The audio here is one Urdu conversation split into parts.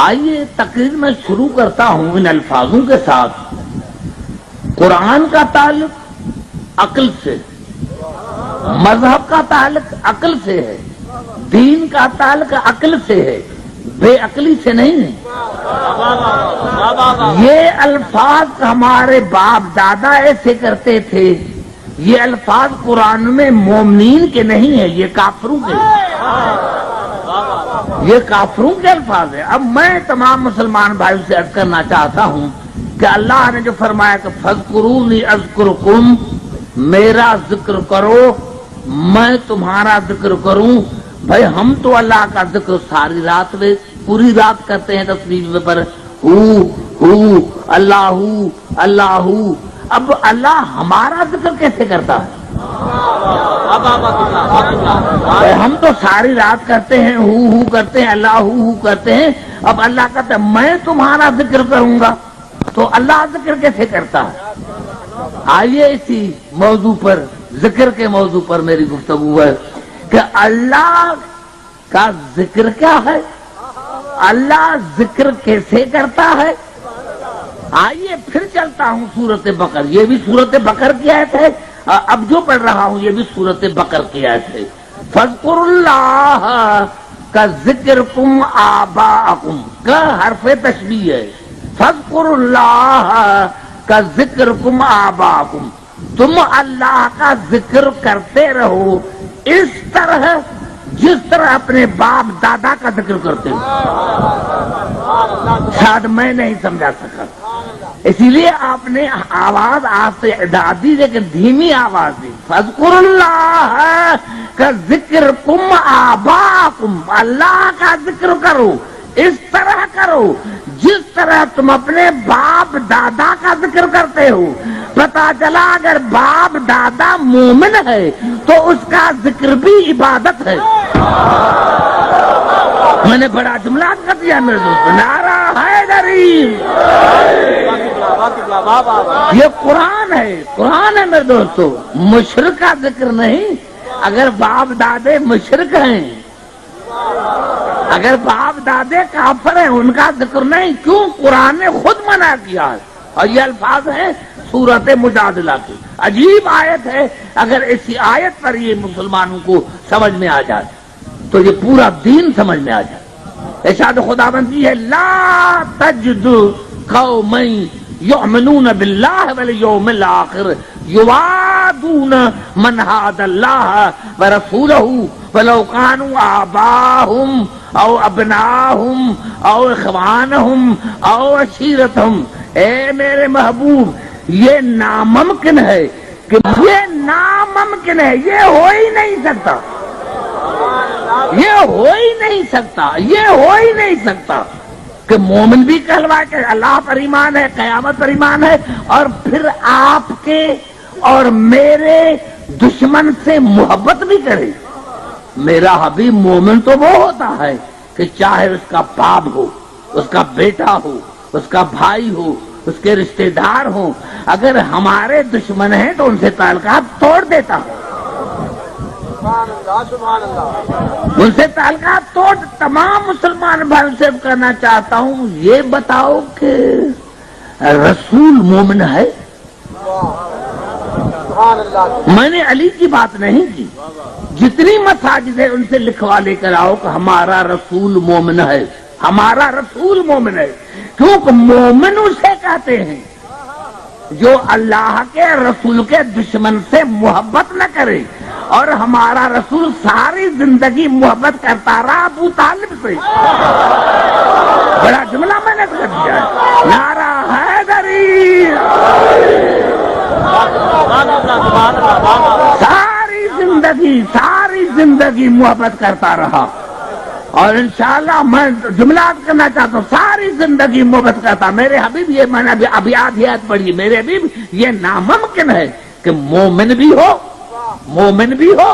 آئیے تقریر میں شروع کرتا ہوں ان الفاظوں کے ساتھ. قرآن کا تعلق عقل سے، مذہب کا تعلق عقل سے ہے، دین کا تعلق عقل سے ہے، بے عقلی سے نہیں ہے. یہ الفاظ ہمارے باپ دادا ایسے کرتے تھے. یہ الفاظ قرآن میں مومنین کے نہیں ہیں، یہ کافروں کے ہیں. یہ کافروں کے الفاظ ہیں. اب میں تمام مسلمان بھائیوں سے عرض کرنا چاہتا ہوں کہ اللہ نے جو فرمایا کہ فَاذْكُرُونِي أَذْكُرْكُمْ، میرا ذکر کرو میں تمہارا ذکر کروں. بھائی ہم تو اللہ کا ذکر ساری رات میں پوری رات کرتے ہیں تسبیح پر، اللہ. اب اللہ ہمارا ذکر کیسے کرتا ہے؟ ہم تو ساری رات کرتے ہیں، ہو کرتے ہیں، اللہ ہو کرتے ہیں. اب اللہ کہتا ہے میں تمہارا ذکر کروں گا، تو اللہ ذکر کیسے کرتا ہے؟ آئیے اسی موضوع پر، ذکر کے موضوع پر میری گفتگو ہے کہ اللہ کا ذکر کیا ہے، اللہ ذکر کیسے کرتا ہے. آئیے پھر چلتا ہوں سورت بقر. یہ بھی سورت بقر کی آیت ہے، اب جو پڑھ رہا ہوں یہ بھی سورت بقر کی آیت ہے. فَاذْكُرُوا اللَّهَ كَذِكْرِكُمْ آبَاءَكُمْ کا حرف تشبیہ ہے. فَاذْكُرُوا اللَّهَ كَذِكْرِكُمْ آبَاءَكُمْ، تم اللہ کا ذکر کرتے رہو اس طرح جس طرح اپنے باپ دادا کا ذکر کرتے ہو. شاید میں نہیں سمجھا سکا، اسی لیے آپ نے آواز آپ سے ادا دی لیکن دھیمی آواز دی. فَاذْكُرُوا اللَّهَ كَذِكْرِكُمْ آبَاءَكُمْ، اللہ کا ذکر کرو اس طرح کرو جس طرح تم اپنے باپ دادا کا ذکر کرتے ہو. پتا چلا اگر باپ دادا مومن ہے تو اس کا ذکر بھی عبادت ہے. میں نے بڑا جملہ کر دیا میرے دوست، نعرہ حیدری. یہ قرآن ہے، قرآن ہے میرے دوستو، مشرک کا ذکر نہیں. اگر باپ دادے مشرک ہیں، اگر باپ دادے کافر ہیں، ان کا ذکر نہیں. کیوں؟ قرآن نے خود منع کیا ہے. اور یہ الفاظ ہیں سورت مجادلہ کی. عجیب آیت ہے. اگر اسی آیت پر یہ مسلمانوں کو سمجھ میں آ جائے تو یہ پورا دین سمجھ میں آ جائے. ارشاد خداوندی ہے لا تجد قوما یؤمنون باللہ والیوم الآخر یوادون من حاد اللہ ورسولہ ولو كانوا آباءهم او ابناءهم او اخوانهم او عشیرتهم. اے میرے محبوب یہ ناممکن ہے کہ یہ ناممکن ہے، یہ ہو ہی نہیں سکتا، یہ ہو ہی نہیں سکتا، یہ ہو ہی نہیں سکتا کہ مومن بھی کہلوائے کہ اللہ پر ایمان ہے، قیامت پر ایمان ہے، اور پھر آپ کے اور میرے دشمن سے محبت بھی کرے. میرا حبیب مومن تو وہ ہوتا ہے کہ چاہے اس کا باپ ہو، اس کا بیٹا ہو، اس کا بھائی ہو، اس کے رشتہ دار ہوں، اگر ہمارے دشمن ہیں تو ان سے تعلقات توڑ دیتا ہوں، ان سے تعلقات توڑ. تمام مسلمان بھائیوں سے کرنا چاہتا ہوں یہ بتاؤ کہ رسول مومن ہے؟ میں نے علی کی بات نہیں کی. جتنی مساجد ہے ان سے لکھوا لے کر آؤ کہ ہمارا رسول مومن ہے، ہمارا رسول مومن ہے. کیونکہ مومن اسے کہتے ہیں جو اللہ کے رسول کے دشمن سے محبت نہ کرے. اور ہمارا رسول ساری زندگی محبت کرتا رہا ابو طالب سے. بڑا جملہ میں نے کر دیا ہے، نعرہ حیدری. ساری زندگی محبت کرتا رہا. اور انشاءاللہ میں جملات کرنا چاہتا ہوں، ساری زندگی محبت کرتا. میرے حبیب، یہ میں نے ابھی آدھی آیت پڑھی، میرے حبیب یہ ناممکن ہے کہ مومن بھی ہو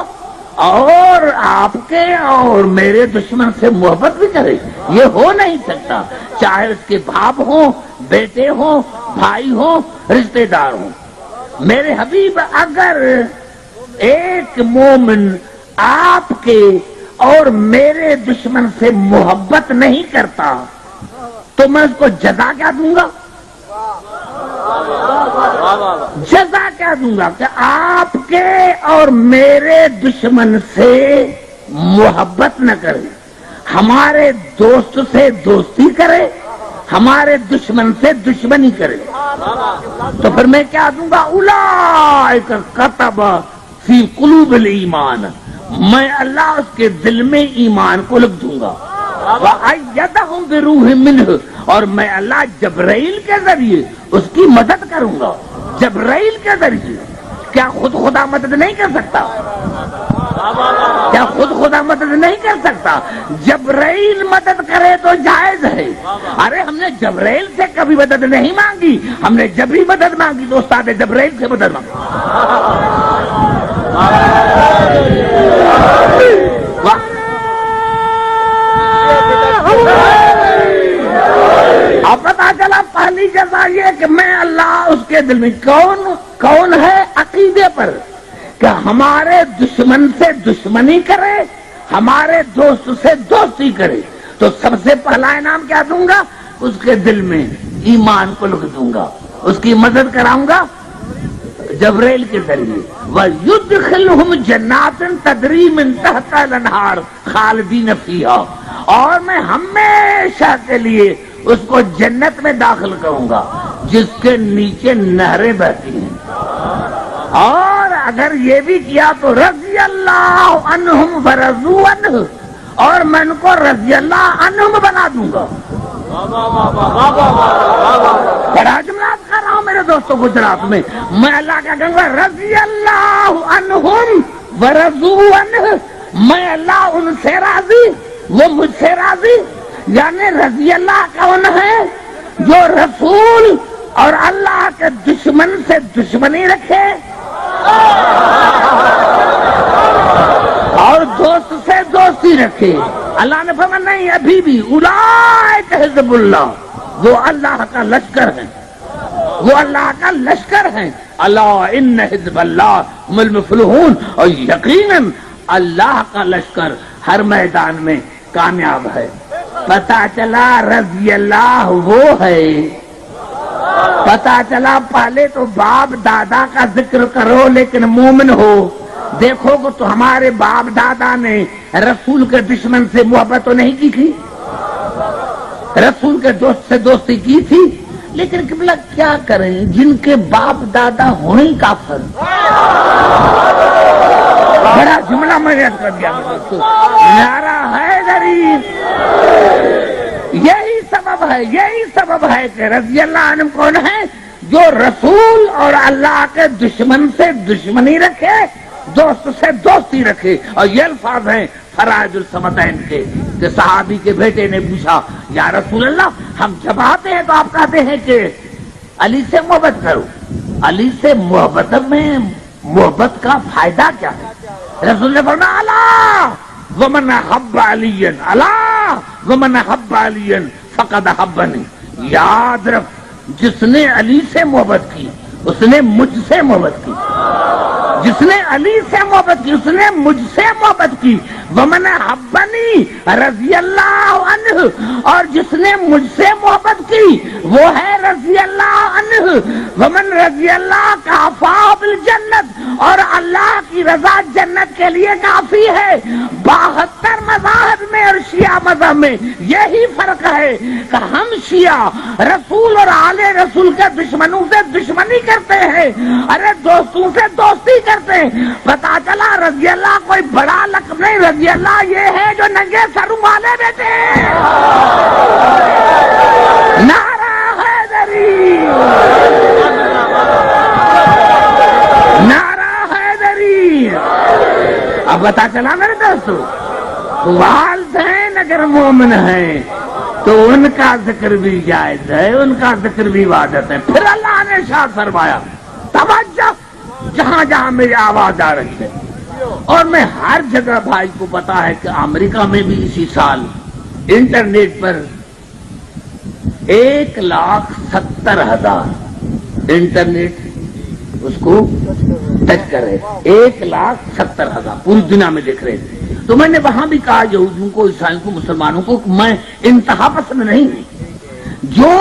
اور آپ کے اور میرے دشمن سے محبت بھی کرے. یہ ہو نہیں سکتا، چاہے اس کے باپ ہوں، بیٹے ہوں، بھائی ہوں، رشتے دار ہوں. میرے حبیب اگر ایک مومن آپ کے اور میرے دشمن سے محبت نہیں کرتا تو میں اس کو جزا کیا دوں گا؟ جزا کیا دوں گا کہ آپ کے اور میرے دشمن سے محبت نہ کرے، ہمارے دوست سے دوستی کرے، ہمارے دشمن سے دشمنی کرے. تو پھر میں کیا دوں گا؟ اولئک کتب فی قلوب الایمان، میں اللہ اس کے دل میں ایمان کو لکھ دوں گا. وَأَيَّدَهُمْ بِرُوحٍ مِّنْهُ، اور میں اللہ جبرائیل کے ذریعے اس کی مدد کروں گا. جبرائیل کے ذریعے. کیا خود خدا مدد نہیں کر سکتا؟ کیا خود خدا مدد نہیں کر سکتا؟ جبرائیل مدد کرے تو جائز ہے. ارے ہم نے جبرائیل سے کبھی مدد نہیں مانگی، ہم نے جب ہی مدد مانگی تو استاد جبرائیل سے مدد مانگی. اب پتا چلا پہلی جزا یہ کہ میں اللہ اس کے دل میں کون ہے عقیدے پر کہ ہمارے دشمن سے دشمنی کرے، ہمارے دوست سے دوستی کرے. تو سب سے پہلا انعام کیا دوں گا؟ اس کے دل میں ایمان کو لکھ دوں گا، اس کی مدد کراؤں گا جبرائیل کے ذریعے. وَيُدْخِلْهُمْ جَنَّاتٍ تَجْرِي مِن تَحْتِهَا الْأَنْهَارُ خَالِدِينَ فِيهَا، اور میں ہمیشہ کے لیے اس کو جنت میں داخل کروں گا جس کے نیچے نہریں بہتی ہیں. اور اگر یہ بھی کیا تو رضی اللہ عنہم ورضوا عنہ، اور میں ان کو رضی اللہ عنہم بنا دوں گا. بڑا جملات کر رہا ہوں میرے دوستوں گجرات میں اللہ کا کہوں گا رضی اللہ عنہم ورضوا عنہ، میں اللہ ان سے راضی، وہ مجھ سے راضی. یعنی رضی اللہ کون ہے؟ جو رسول اور اللہ کے دشمن سے دشمنی رکھے اور دوست سے دوستی رکھے. اللہ نے فرمایا نہیں، ابھی بھی اولئک حزب اللہ، وہ اللہ کا لشکر ہے، وہ اللہ کا لشکر ہے. اللہ ان حزب اللہ هم المفلحون، اور یقیناً اللہ کا لشکر ہر میدان میں کامیاب ہے. پتا چلا رضی اللہ وہ ہے. پتا چلا پہلے تو باپ دادا کا ذکر کرو لیکن مومن ہو. دیکھو گے تو ہمارے باپ دادا نے رسول کے دشمن سے محبت تو نہیں کی تھی، رسول کے دوست سے دوستی کی تھی، لیکن قبلہ کیا کریں جن کے باپ دادا ہونے ہی کافر. بڑا جملہ میں یاد کر دیا نعرہ حیدری. یہی سبب ہے کہ رضی اللہ عنہ کون ہے؟ جو رسول اور اللہ کے دشمن سے دشمنی رکھے، دوست سے دوستی رکھے. اور یہ الفاظ ہیں فرائض الصمدین کے کہ صحابی کے بیٹے نے پوچھا یا رسول اللہ، ہم جب آتے ہیں تو آپ کہتے ہیں کہ علی سے محبت کرو. علی سے محبت کا فائدہ کیا ہے؟ رسول نے فرمایا الا ومن احب علی، الا ومن احب علی فقد احبنی. یاد رکھ، جس نے علی سے محبت کی اس نے مجھ سے محبت کی. جس نے علی سے محبت کی اس نے مجھ سے محبت کی. ومن احبنی رضی اللہ عنہ، اور جس نے مجھ سے محبت کی وہ ہے رضی اللہ عنہ. ومن رضی اللہ کافا بالجنت، اور اللہ کی رضا جنت کے لیے کافی ہے. 72 مذاہب میں اور شیعہ مذہب میں یہی فرق ہے کہ ہم شیعہ رسول اور آل رسول کے دشمنوں سے دشمنی کرتے ہیں، ارے دوستوں سے دوستی کرتے ہیں. پتا چلا رضی اللہ کوئی بڑا لقب نہیں، رضی اللہ یہ ہے جو ننگے سر والے بیٹے. نعرہ حیدری، نعرہ حیدری. اب پتا چلا میرے دوستو، والدین اگر مومن ہیں تو ان کا ذکر بھی جائز ہے، ان کا ذکر بھی عبادت ہے. پھر اللہ نے ارشاد فرمایا توجہ جہاں جہاں میری آواز آ رہی ہے. اور میں ہر جگہ بھائی کو پتا ہے کہ امریکہ میں بھی اسی سال انٹرنیٹ پر 1,70,000 انٹرنیٹ اس کو ٹچ کر رہے، 1,70,000 پوری دنیا میں دیکھ رہے تھے۔ تو میں نے وہاں بھی کہا یہودیوں کو، عیسائیوں کو، مسلمانوں کو، میں انتہا پسند نہیں ہوں، جو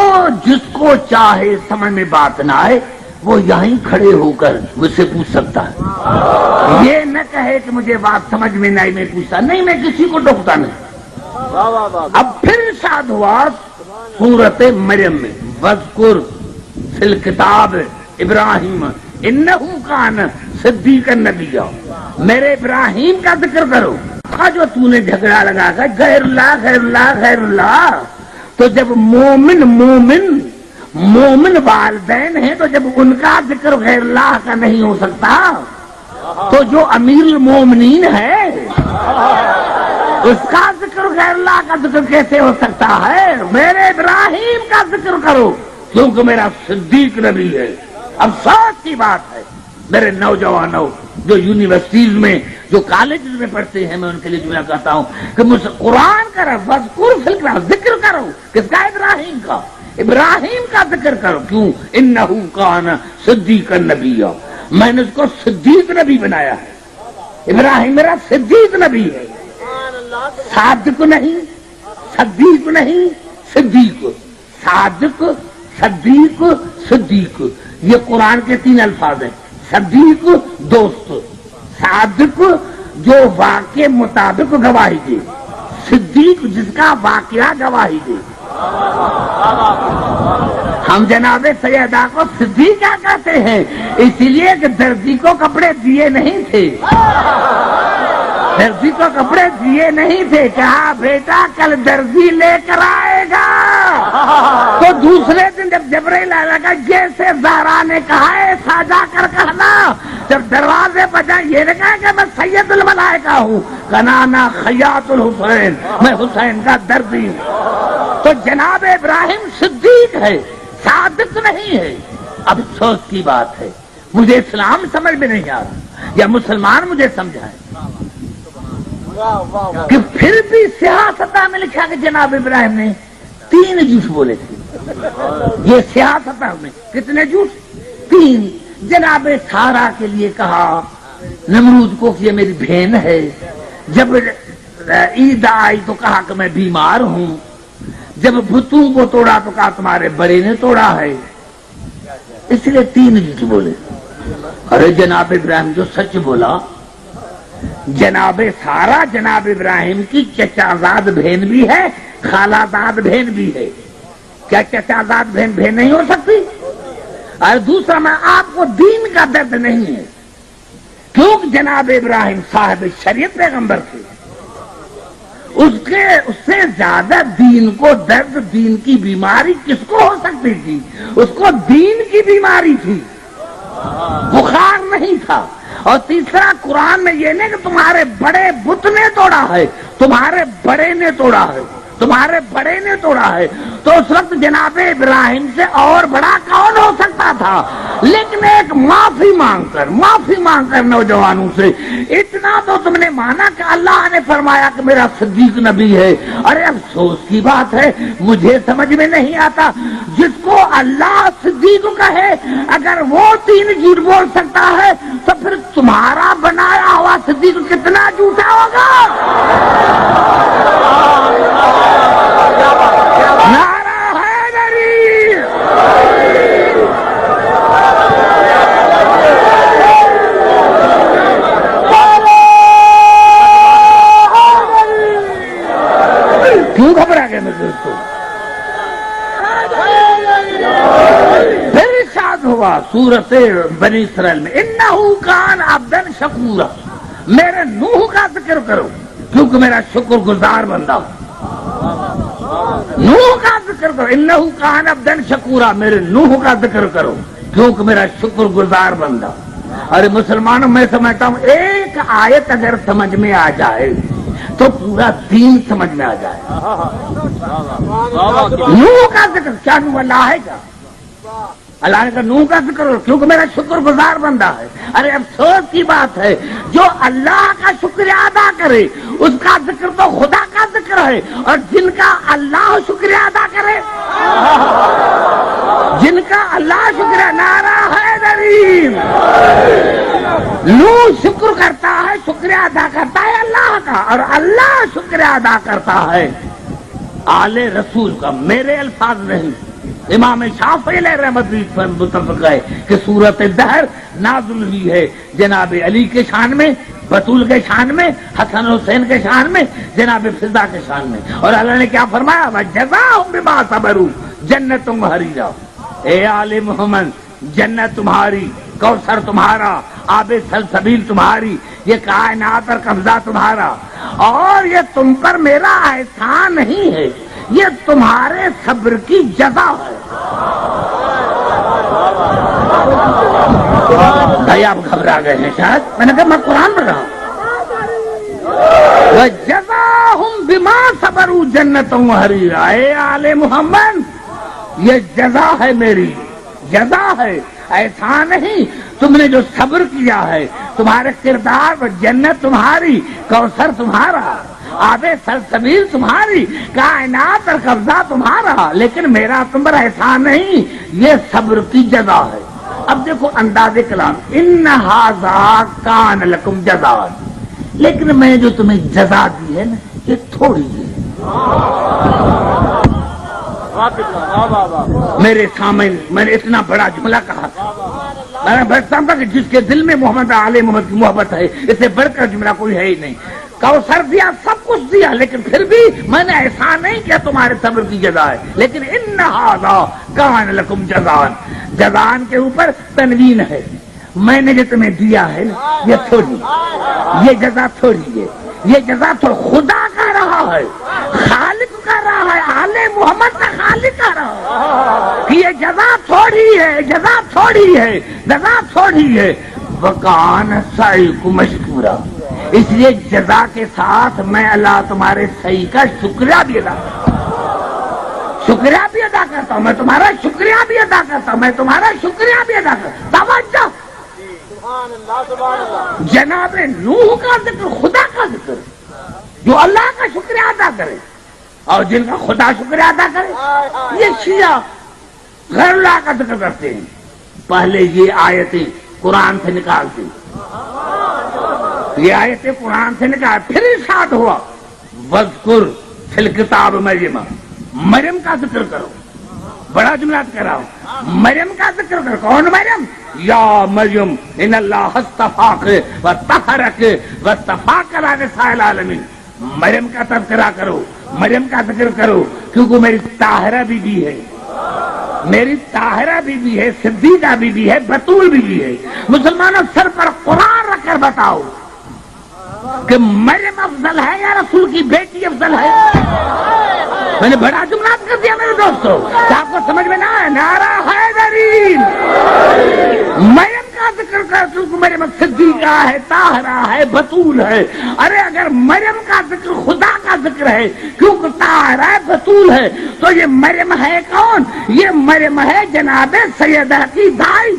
جس کو چاہے سمجھ میں بات نہ آئے وہ یہیں کھڑے ہو کر مجھ سے پوچھ سکتا ہے، یہ نہ کہے کہ مجھے بات سمجھ میں نہیں میں پوچھتا نہیں، میں کسی کو ڈوکتا نہیں۔ اب پھر ارشاد ہوا سورت مریم میں، وذکر فی الکتاب ابراہیم انہ کان صدیقا نبیا، میرے ابراہیم کا ذکر کرو۔ جو تو نے جھگڑا لگا کر غیر اللہ غیر اللہ غیر اللہ، تو جب مومن والدین ہیں تو جب ان کا ذکر غیر اللہ کا نہیں ہو سکتا تو جو امیر المومنین ہے اس کا ذکر غیر اللہ کا ذکر کیسے ہو سکتا ہے؟ میرے ابراہیم کا ذکر کرو کیونکہ میرا صدیق نبی ہے۔ افسوس کی بات ہے میرے نوجوانوں جو یونیورسٹیز میں جو کالجز میں پڑھتے ہیں، میں ان کے لیے جملہ کہتا ہوں کہ قرآن کا وذکر فی الکتاب، ذکر کرو کس کا؟ ابراہیم کا، ابراہیم کا ذکر کرو۔ کیوں؟ انہ کان صدیقا نبیا، میں نے اس کو صدیق نبی بنایا ہے، ابراہیم میرا صدیق نبی ہے، صادق نہیں، صدیق نہیں، صدیق، صادق، صدیق، صدیق، یہ قرآن کے 3 الفاظ ہیں۔ صدیق دوست، صادق جو واقع مطابق گواہی دے، صدیق جس کا واقعہ گواہی دے۔ ہم جناب سیدہ کو صدیق کیا کہتے ہیں؟ اس لیے کہ درزی کو کپڑے دیے نہیں تھے، درزی کو کپڑے دیے نہیں تھے، کہا بیٹا کل درزی لے کر آئے گا، تو دوسرے دن جب جبرائیل آیا گا جیسے زہرا نے کہا ہے ایسا جا کر کہنا، جب دروازے پر جائیں یہ نے کہا کہ میں سید الملائکہ ہوں، کہنا خیاط الحسین، میں حسین کا درزی ہوں۔ تو جناب ابراہیم صدیق ہے، صادق نہیں ہے۔ اب افسوس کی بات ہے مجھے اسلام سمجھ میں نہیں آ رہا یا مسلمان مجھے سمجھائے کہ پھر بھی سیاست میں لکھا کہ جناب ابراہیم نے 3 جھوٹ بولے تھے۔ یہ سیاست میں کتنے جھوٹ؟ 3۔ جناب سارا کے لیے کہا نمرود کو کہ یہ میری بہن ہے، جب عید آئی تو کہا کہ میں بیمار ہوں، جب بتوں کو توڑا تو کہا تمہارے بڑے نے توڑا ہے، اس لیے 3 جھوٹ بولے۔ ارے جناب ابراہیم جو سچ بولا، جناب سارا جناب ابراہیم کی چچا زاد بہن بھی ہے، خالہ زاد بہن بھی ہے، کیا چچا زاد بہن نہیں ہو سکتی؟ اور دوسرا میں آپ کو دین کا درد نہیں ہے، کیونکہ جناب ابراہیم صاحب شریعت پیغمبر تھے، اس سے زیادہ دین کو درد، دین کی بیماری کس کو ہو سکتی تھی؟ اس کو دین کی بیماری تھی، بخار نہیں تھا۔ اور تیسرا قرآن میں یہ نہیں کہ تمہارے بڑے بت نے توڑا ہے، تمہارے بڑے نے توڑا ہے، تمہارے بڑے نے توڑا ہے، تو اس وقت جناب ابراہیم سے اور بڑا کون ہو سکتا تھا؟ لیکن ایک معافی مانگ کر نوجوانوں سے اتنا تو تم نے مانا کہ اللہ نے فرمایا کہ میرا صدیق نبی ہے۔ ارے افسوس کی بات ہے مجھے سمجھ میں نہیں آتا، جس کو اللہ صدیق کہے اگر وہ 3 جھوٹ بول سکتا ہے تو پھر تمہارا بنایا ہوا صدیق کتنا جھوٹا ہوگا؟ نعرہ حیدری! کیوں گھبرا گئے میرے دوستوں؟ پھر ارشاد ہوا سورت بنی اسرائیل میں، انہ کان عبدا شکورا، میرے نوح کا ذکر کرو کیونکہ میرا شکر گزار بندہ ہوں۔ نوح کا ذکر کرو، انہ کان عبدا شکورا، میرے نوح کا ذکر کرو کیونکہ میرا شکر گزار بندہ ہوں۔ ارے مسلمانوں میں سمجھتا ہوں ایک آیت اگر سمجھ میں آ جائے تو پورا دین سمجھ میں آ جائے۔ نوح کا ذکر، کیا نوح اللہ ہے کیا؟ اللہ نے کہا نوح کا ذکر کرو کیونکہ میرا شکر گزار بندہ ہے۔ ارے افسوس کی بات ہے جو اللہ کا شکریہ ادا کرے اس کا ذکر تو خدا کا کا ذکر ہے، اور جن کا اللہ شکریہ ادا کرے، جن کا اللہ شکریہ، نعرہ حیدری، لو شکر کرتا ہے، شکریہ ادا کرتا ہے اللہ کا، اور اللہ شکریہ ادا کرتا ہے آل رسول کا۔ میرے الفاظ نہیں، امام شافعی علیہ رحمت پر متفق ہے کہ سورۃ الدہر نازل ہوئی ہے جناب علی کے شان میں، بطول کے شان میں، حسن حسین کے شان میں، جناب فضا کے شان میں، اور اللہ نے کیا فرمایا؟ وَجَزَاهُمْ بِمَا صَبَرُوا جَنَّةٌ وَحَرِيرٌ، اے آل محمد جنت تمہاری، کوثر تمہارا، آب سلسبیل تمہاری، یہ کائنات اور قبضہ تمہارا، اور یہ تم پر میرا احسان نہیں ہے، یہ تمہارے صبر کی جزا ہے۔ بھائی آپ گھبرا گئے ہیں شاید، میں نے کہا میں قرآن پڑھ رہا ہوں۔ وَجَزَاهُمْ بِمَا صَبَرُوا جَنَّةٌ وَحَرِيرٌ، اے آل محمد یہ جزا ہے، میری جزا ہے، ایسا نہیں، تم نے جو صبر کیا ہے، تمہارے کردار، جنت تمہاری، کوثر تمہارا، آب سلسبیل تمہاری، کائنات اور قبضہ تمہارا، لیکن میرا تم پر احسان نہیں، یہ صبر کی جزا ہے۔ اب دیکھو انداز کلام، ان ھذا کان لکم جزاء، لیکن میں جو تمہیں جزا دی ہے نا یہ تھوڑی ہے۔ میرے سامنے میں نے اتنا بڑا جملہ کہا تھا، میں بڑھتا ہوں کہ جس کے دل میں محمد آل محمد کی محبت ہے، اس سے بڑھ کر جملہ کوئی ہے ہی نہیں۔ کوثر دیا، سب کچھ دیا، لیکن پھر بھی میں نے ایسا نہیں کیا تمہارے صبر کی جزا ہے، لیکن ان ھذا کان لکم جزاء، جزان کے اوپر تنوین ہے، میں نے جو تمہیں دیا ہے نا یہ تھوڑی، یہ جزا تھوڑی ہے، یہ جزا تو خدا کا رہا ہے، خالق کا رہا ہے، آل محمد کا خالق کا رہا ہے، یہ جزا تھوڑی ہے، جزا تھوڑی ہے، جزا تھوڑی ہے۔ وَكَانَ سَعْيُكُمْ مَشْكُورًا، اس لیے جزا کے ساتھ میں اللہ تمہارے سعی کا شکریہ بھی ادا کرتا ہوں، شکریہ بھی ادا کرتا ہوں، میں تمہارا شکریہ بھی ادا کرتا ہوں، میں تمہارا شکریہ بھی ادا کرتا ہوں۔ توجہ، جناب نوح کا ذکر، خدا کا ذکر، جو اللہ کا شکریہ ادا کرے اور جن کا خدا شکریہ ادا کرے، یہ شیعہ غیر اللہ کا ذکر کرتے ہیں، پہلے یہ آیتیں قرآن سے نکالتے، یہ آیتیں قرآن سے نکال، پھر ارشاد ہوا وذکر فی الکتاب مریم، مریم کا ذکر کرو، بڑا جملہ کر رہا ہوں، مریم کا ذکر کرو۔ کون مریم؟ یا مریم ان اللہ اصطفاک وطہرک واصطفاک علی نساء العالمین، مریم کا تذکرہ کرو، مریم کا ذکر کرو، کیونکہ میری طاہرہ بی بی ہے، میری طاہرہ بی بی ہے، صدیقہ بی بی ہے، بطول بی بی ہے۔ مسلمانوں سر پر قرآن رکھ کر بتاؤ کہ مریم افضل ہے یا رسول کی بیٹی افضل ہے؟ میں نے بڑا جملہ کر دیا میرے دوستوں، آپ کو سمجھ میں نہ آیا؟ نعرہ حیدری، مریم کا ذکر کر، کیونکہ مریم صدیقہ ہے، طاہرہ ہے، بطول ہے۔ ارے اگر مریم کا ذکر خدا کا ذکر ہے، کیونکہ طاہرہ ہے، بطول ہے، تو یہ مریم ہے کون؟ یہ مریم ہے جناب سیدہ کی دائی،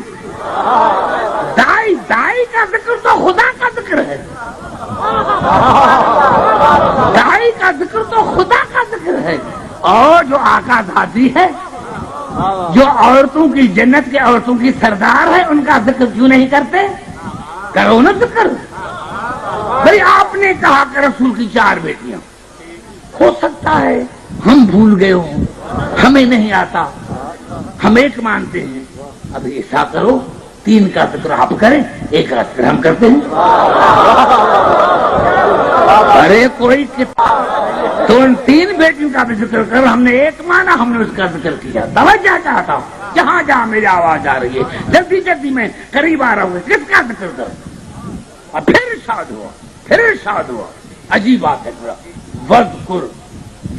دائی، دائی کا ذکر تو خدا کا ذکر ہے، دائی کا ذکر تو خدا کا ذکر ہے۔ اور جو آقا دادی ہے، جو عورتوں کی جنت کے عورتوں کی سردار ہے، ان کا ذکر کیوں نہیں کرتے؟ کرو نا ذکر۔ بھئی آپ نے کہا کہ رسول کی 4 بیٹیاں، ہو سکتا ہے ہم بھول گئے ہوں، ہمیں نہیں آتا، ہم ایک مانتے ہیں، اب ایسا کرو 3 کا ذکر آپ کریں، 1 کا ذکر ہم کرتے ہیں۔ ارے کوئی تو ان 3 بیٹیوں کا بھی ذکر کر، ہم نے 1 مانا، ہم نے اس کا ذکر کیا۔ توجہ چاہتا ہوں، جہاں جہاں میری آواز آ رہی ہے، جلدی جلدی میں قریب آ رہا ہوں، کس کا ذکر کروں؟ اور پھر ارشاد ہوا، پھر ارشاد ہوا، عجیب بات ہے پورا، وذکر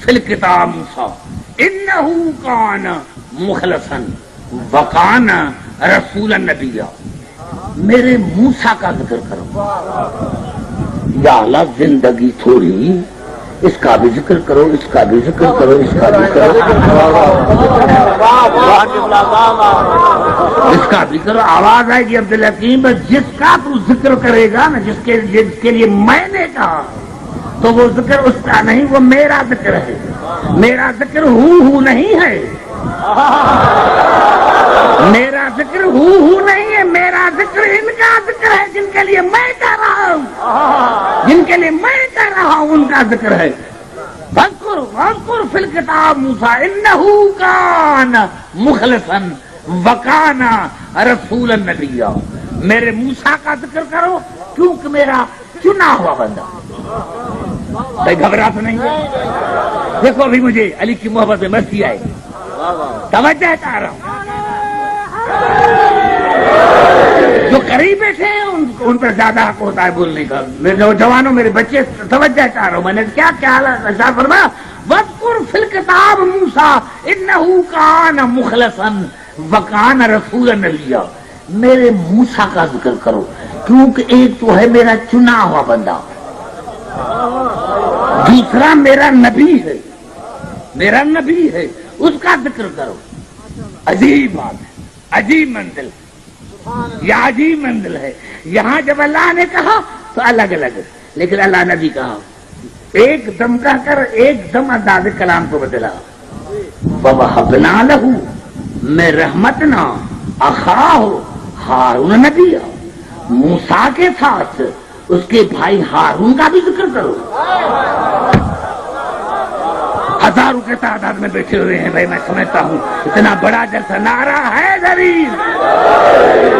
فی الکتاب موسیٰ انہ کان مخلصا وکان رسولا نبیا، میرے موسیٰ کا ذکر کرو۔ یا اللہ زندگی تھوڑی، اس کا بھی ذکر کرو، اس کا بھی ذکر کرو، اس کا بھی کرو، اس کا بھی کرو۔ آواز آئے گی عبدالحکیم، بس جس کا تو ذکر کرے گا نا، جس کے لیے میں نے کہا تو وہ ذکر اس کا نہیں، وہ میرا ذکر ہے. میرا ذکر ہو نہیں ہے، میرا ذکر ہو نہیں ہے، میرا ذکر ان کا ذکر ہے جن کے لیے میں کہہ رہا ہوں، جن کے لیے میں کہہ رہا ہوں ان کا ذکر ہے. واذکر فی الکتاب موسیٰ انہ کان مخلصا وکان رسولا نبیا. میرے موسیٰ کا ذکر کرو کیونکہ میرا چنا ہوا بندہ. بھائی گھبرا تو نہیں ہے؟ دیکھو ابھی مجھے علی کی محبت میں مستی آئے، توجہ چاہ رہا ہوں. جو قریب بیٹھے ہیں ان پر زیادہ حق ہوتا ہے بولنے کا. میرے نوجوانوں، میرے بچے، توجہ چاہ رہا ہوں. میں نے کیا ارشاد فرمایا؟ واذکر فی الکتاب موسیٰ انہ کان مخلصا وکان رسولا نبیا. میرے موسیٰ کا ذکر کرو کیونکہ ایک تو ہے میرا چنا ہوا بندہ، دوسرا میرا نبی ہے، میرا نبی ہے، اس کا ذکر کرو. عجیب بات ہے، عجیب منزل، یہ عجیب منزل ہے. یہاں جب اللہ نے کہا تو الگ الگ، لیکن اللہ نے بھی کہا ایک دم کہہ کر ایک دم انداز کلام کو بدلا. وَوَهَبْنَا لَهُ مِن رَحْمَتِنَا أَخَاهُ ہارون نبی. موسیٰ کے ساتھ اس کے بھائی ہارون کا بھی ذکر کرو. ہزاروں کے تعداد میں بیٹھے ہوئے ہیں بھائی، میں سمجھتا ہوں اتنا بڑا جلسہ نعرہ ہے ضرور.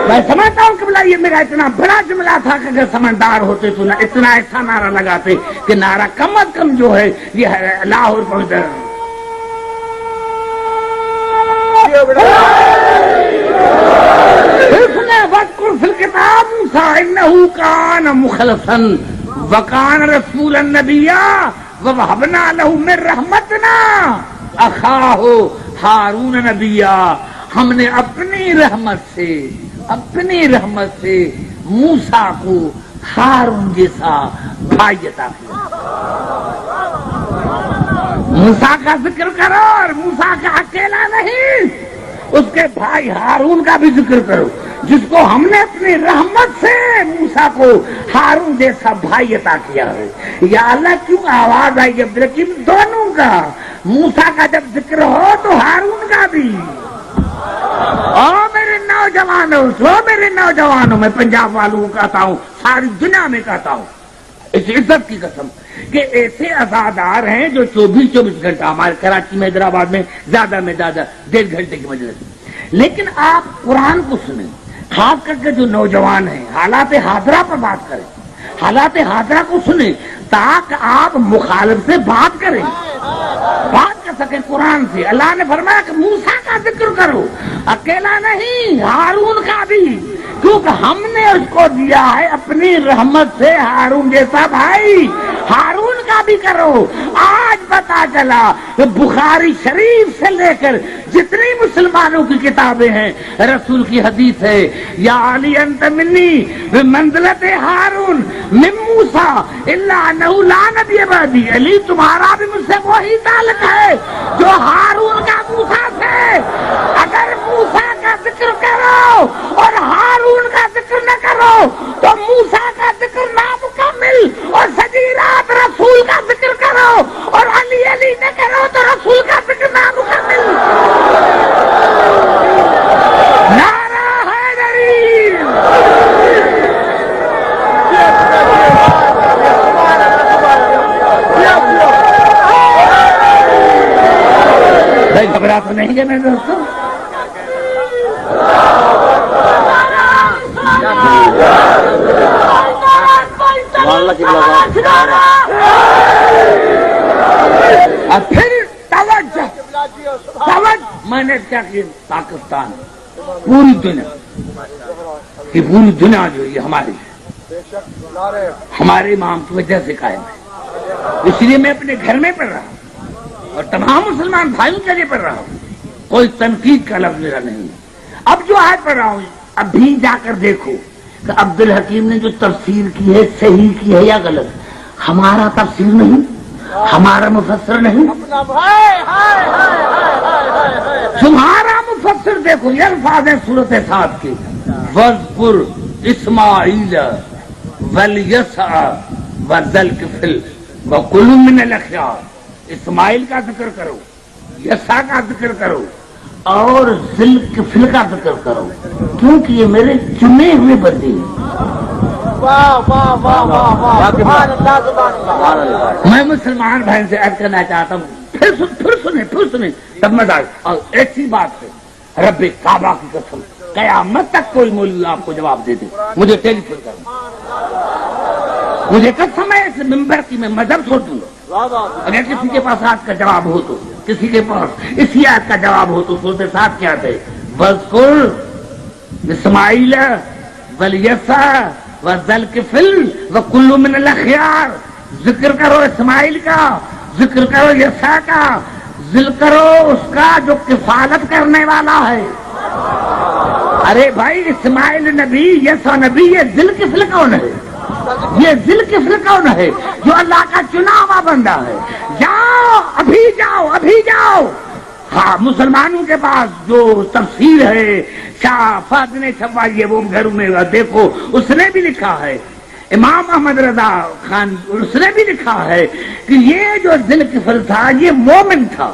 میں سمجھتا ہوں کہ یہ میرا اتنا بڑا جملہ تھا کہ اگر سمجھدار ہوتے تو اتنا ایسا نعرہ لگاتے کہ نعرہ کم از کم جو ہے یہ لاہور پہنچ. واذکر فی الکتاب موسیٰ انہ کان مخلصا وکان رسولا نبیا وَوَهَبْنَا لَهُ مِن رَحْمَتِنَا أَخَاهُ ہارون نبیا. ہم نے اپنی رحمت سے موسیٰ کو ہارون جیسا بھائی عطا کیا. موسیٰ کا ذکر کرو اور موسیٰ کا اکیلا نہیں، اس کے بھائی ہارون کا بھی ذکر کرو جس کو ہم نے اپنی رحمت سے موسیٰ کو ہارون جیسا بھائی عطا کیا ہے. یا اللہ کیوں آواز آئی جب لیکن دونوں کا، موسیٰ کا جب ذکر ہو تو ہارون کا بھی. میرے نوجوانوں میں پنجاب والوں کو کہتا ہوں، ساری دنیا میں کہتا ہوں اس عزت کی قسم کہ ایسے ازادار ہیں جو 24 گھنٹہ، ہمارے کراچی میں حیدرآباد میں زیادہ 1.5 گھنٹے کی مجلس، لیکن آپ قرآن کو سنیں. خاص کر کے جو نوجوان ہیں حالات حاضرہ پر بات کریں، حالات حاضرہ کو سنیں تاکہ آپ مخالف سے بات کریں، بات کر سکیں قرآن سے. اللہ نے فرمایا کہ موسیٰ کا ذکر کرو، اکیلا نہیں ہارون کا بھی، کیونکہ ہم نے اس کو دیا ہے اپنی رحمت سے ہارون جیسا بھائی. ہارون کا بھی کرو. آج پتا چلا کہ بخاری شریف سے لے کر جتنی مسلمانوں کی کتابیں ہیں رسول کی حدیث ہے، یا علی انت منی بمنزلت ہارون من موسیٰ الا انہ لا نبی بعدی. علی تمہارا بھی مجھ سے وہی تعلق ہے جو ہارون کا موسیٰ سے. اگر موسیٰ کا ذکر کرو اور ہارون کا ذکر نہ کرو تو موسیٰ کا ذکر نامکمل، اور سجی رات رسول کا ذکر کرو اور علی نہ کرو تو رسول کا ذکر نامکمل. نعرہ حیدری. بھائی گھبرا تو نہیں ہے میرے دوستوں؟ اور پھر توجہ میں نے کیا کہ پاکستان پوری دنیا جو یہ ہمارے امام کی وجہ سے قائم ہے. اس لیے میں اپنے گھر میں پڑھ رہا ہوں اور تمام مسلمان بھائیوں کے لیے پڑھ رہا ہوں. کوئی تنقید کا لفظ میرا نہیں. اب جو آج پڑھ رہا ہوں اب بھی جا کر دیکھو کہ عبد الحکیم نے جو تفسیر کی ہے صحیح کی ہے یا غلط. ہمارا تفسیر نہیں، ہمارا مفسر نہیں، تمہارا مفسر. دیکھو یہ الفاظ ہیں سورۃ صاد کے، وَاذْكُرْ إِسْمَاعِيلَ وَالْيَسَعَ وَذَا الْكِفْلِ وَكُلُوا مِنَ الْأَخْيَارِ، اسماعیل کا ذکر کرو، یسع کا ذکر کرو اور ذوالکفل کا ذکر کرو، کیونکہ یہ میرے چنے ہوئے بندے ہیں۔ میں مسلمان بہن سے عرض کرنا چاہتا ہوں، پھر سنیں تب مزہ آئے۔ اور ایک سی بات ہے، رب کعبہ کی قسم قیامت تک کوئی مولا آپ کو جواب دے دے، مجھے ٹیلی فون کرنا، مجھے قسم ہے اس ممبر کی میں مذہب چھوڑ دوں گا۔ اگر کسی کے پاس آج کا جواب ہو تو، کسی کے پاس اسی آیت کا جواب ہو تو سورۃ سات کیا تھے؟ وَاذْكُرْ اسماعیل وَالْيَسَعَ وَذَوَالْكِفْلِ وَكُلٌّ مِّنَ الْأَخْيَارِ، ذکر کرو اسماعیل کا، ذکر کرو یسع کا، ذکر کرو اس کا جو کفالت کرنے والا ہے۔ ارے بھائی اسماعیل نبی، یسع نبی، یہ ذوالکفل کون ہے؟ یہ ذوالکفل کون ہے؟ جو اللہ کا چنا ہوا بندہ ہے۔ جاؤ ابھی جاؤ، ابھی جاؤ۔ ہاں مسلمانوں کے پاس جو تفسیر ہے شاہ فاضل نے چھپائی ہے وہ گھر میں دیکھو، اس نے بھی لکھا ہے، امام احمد رضا خان اس نے بھی لکھا ہے کہ یہ جو ذوالکفل تھا یہ مومن تھا،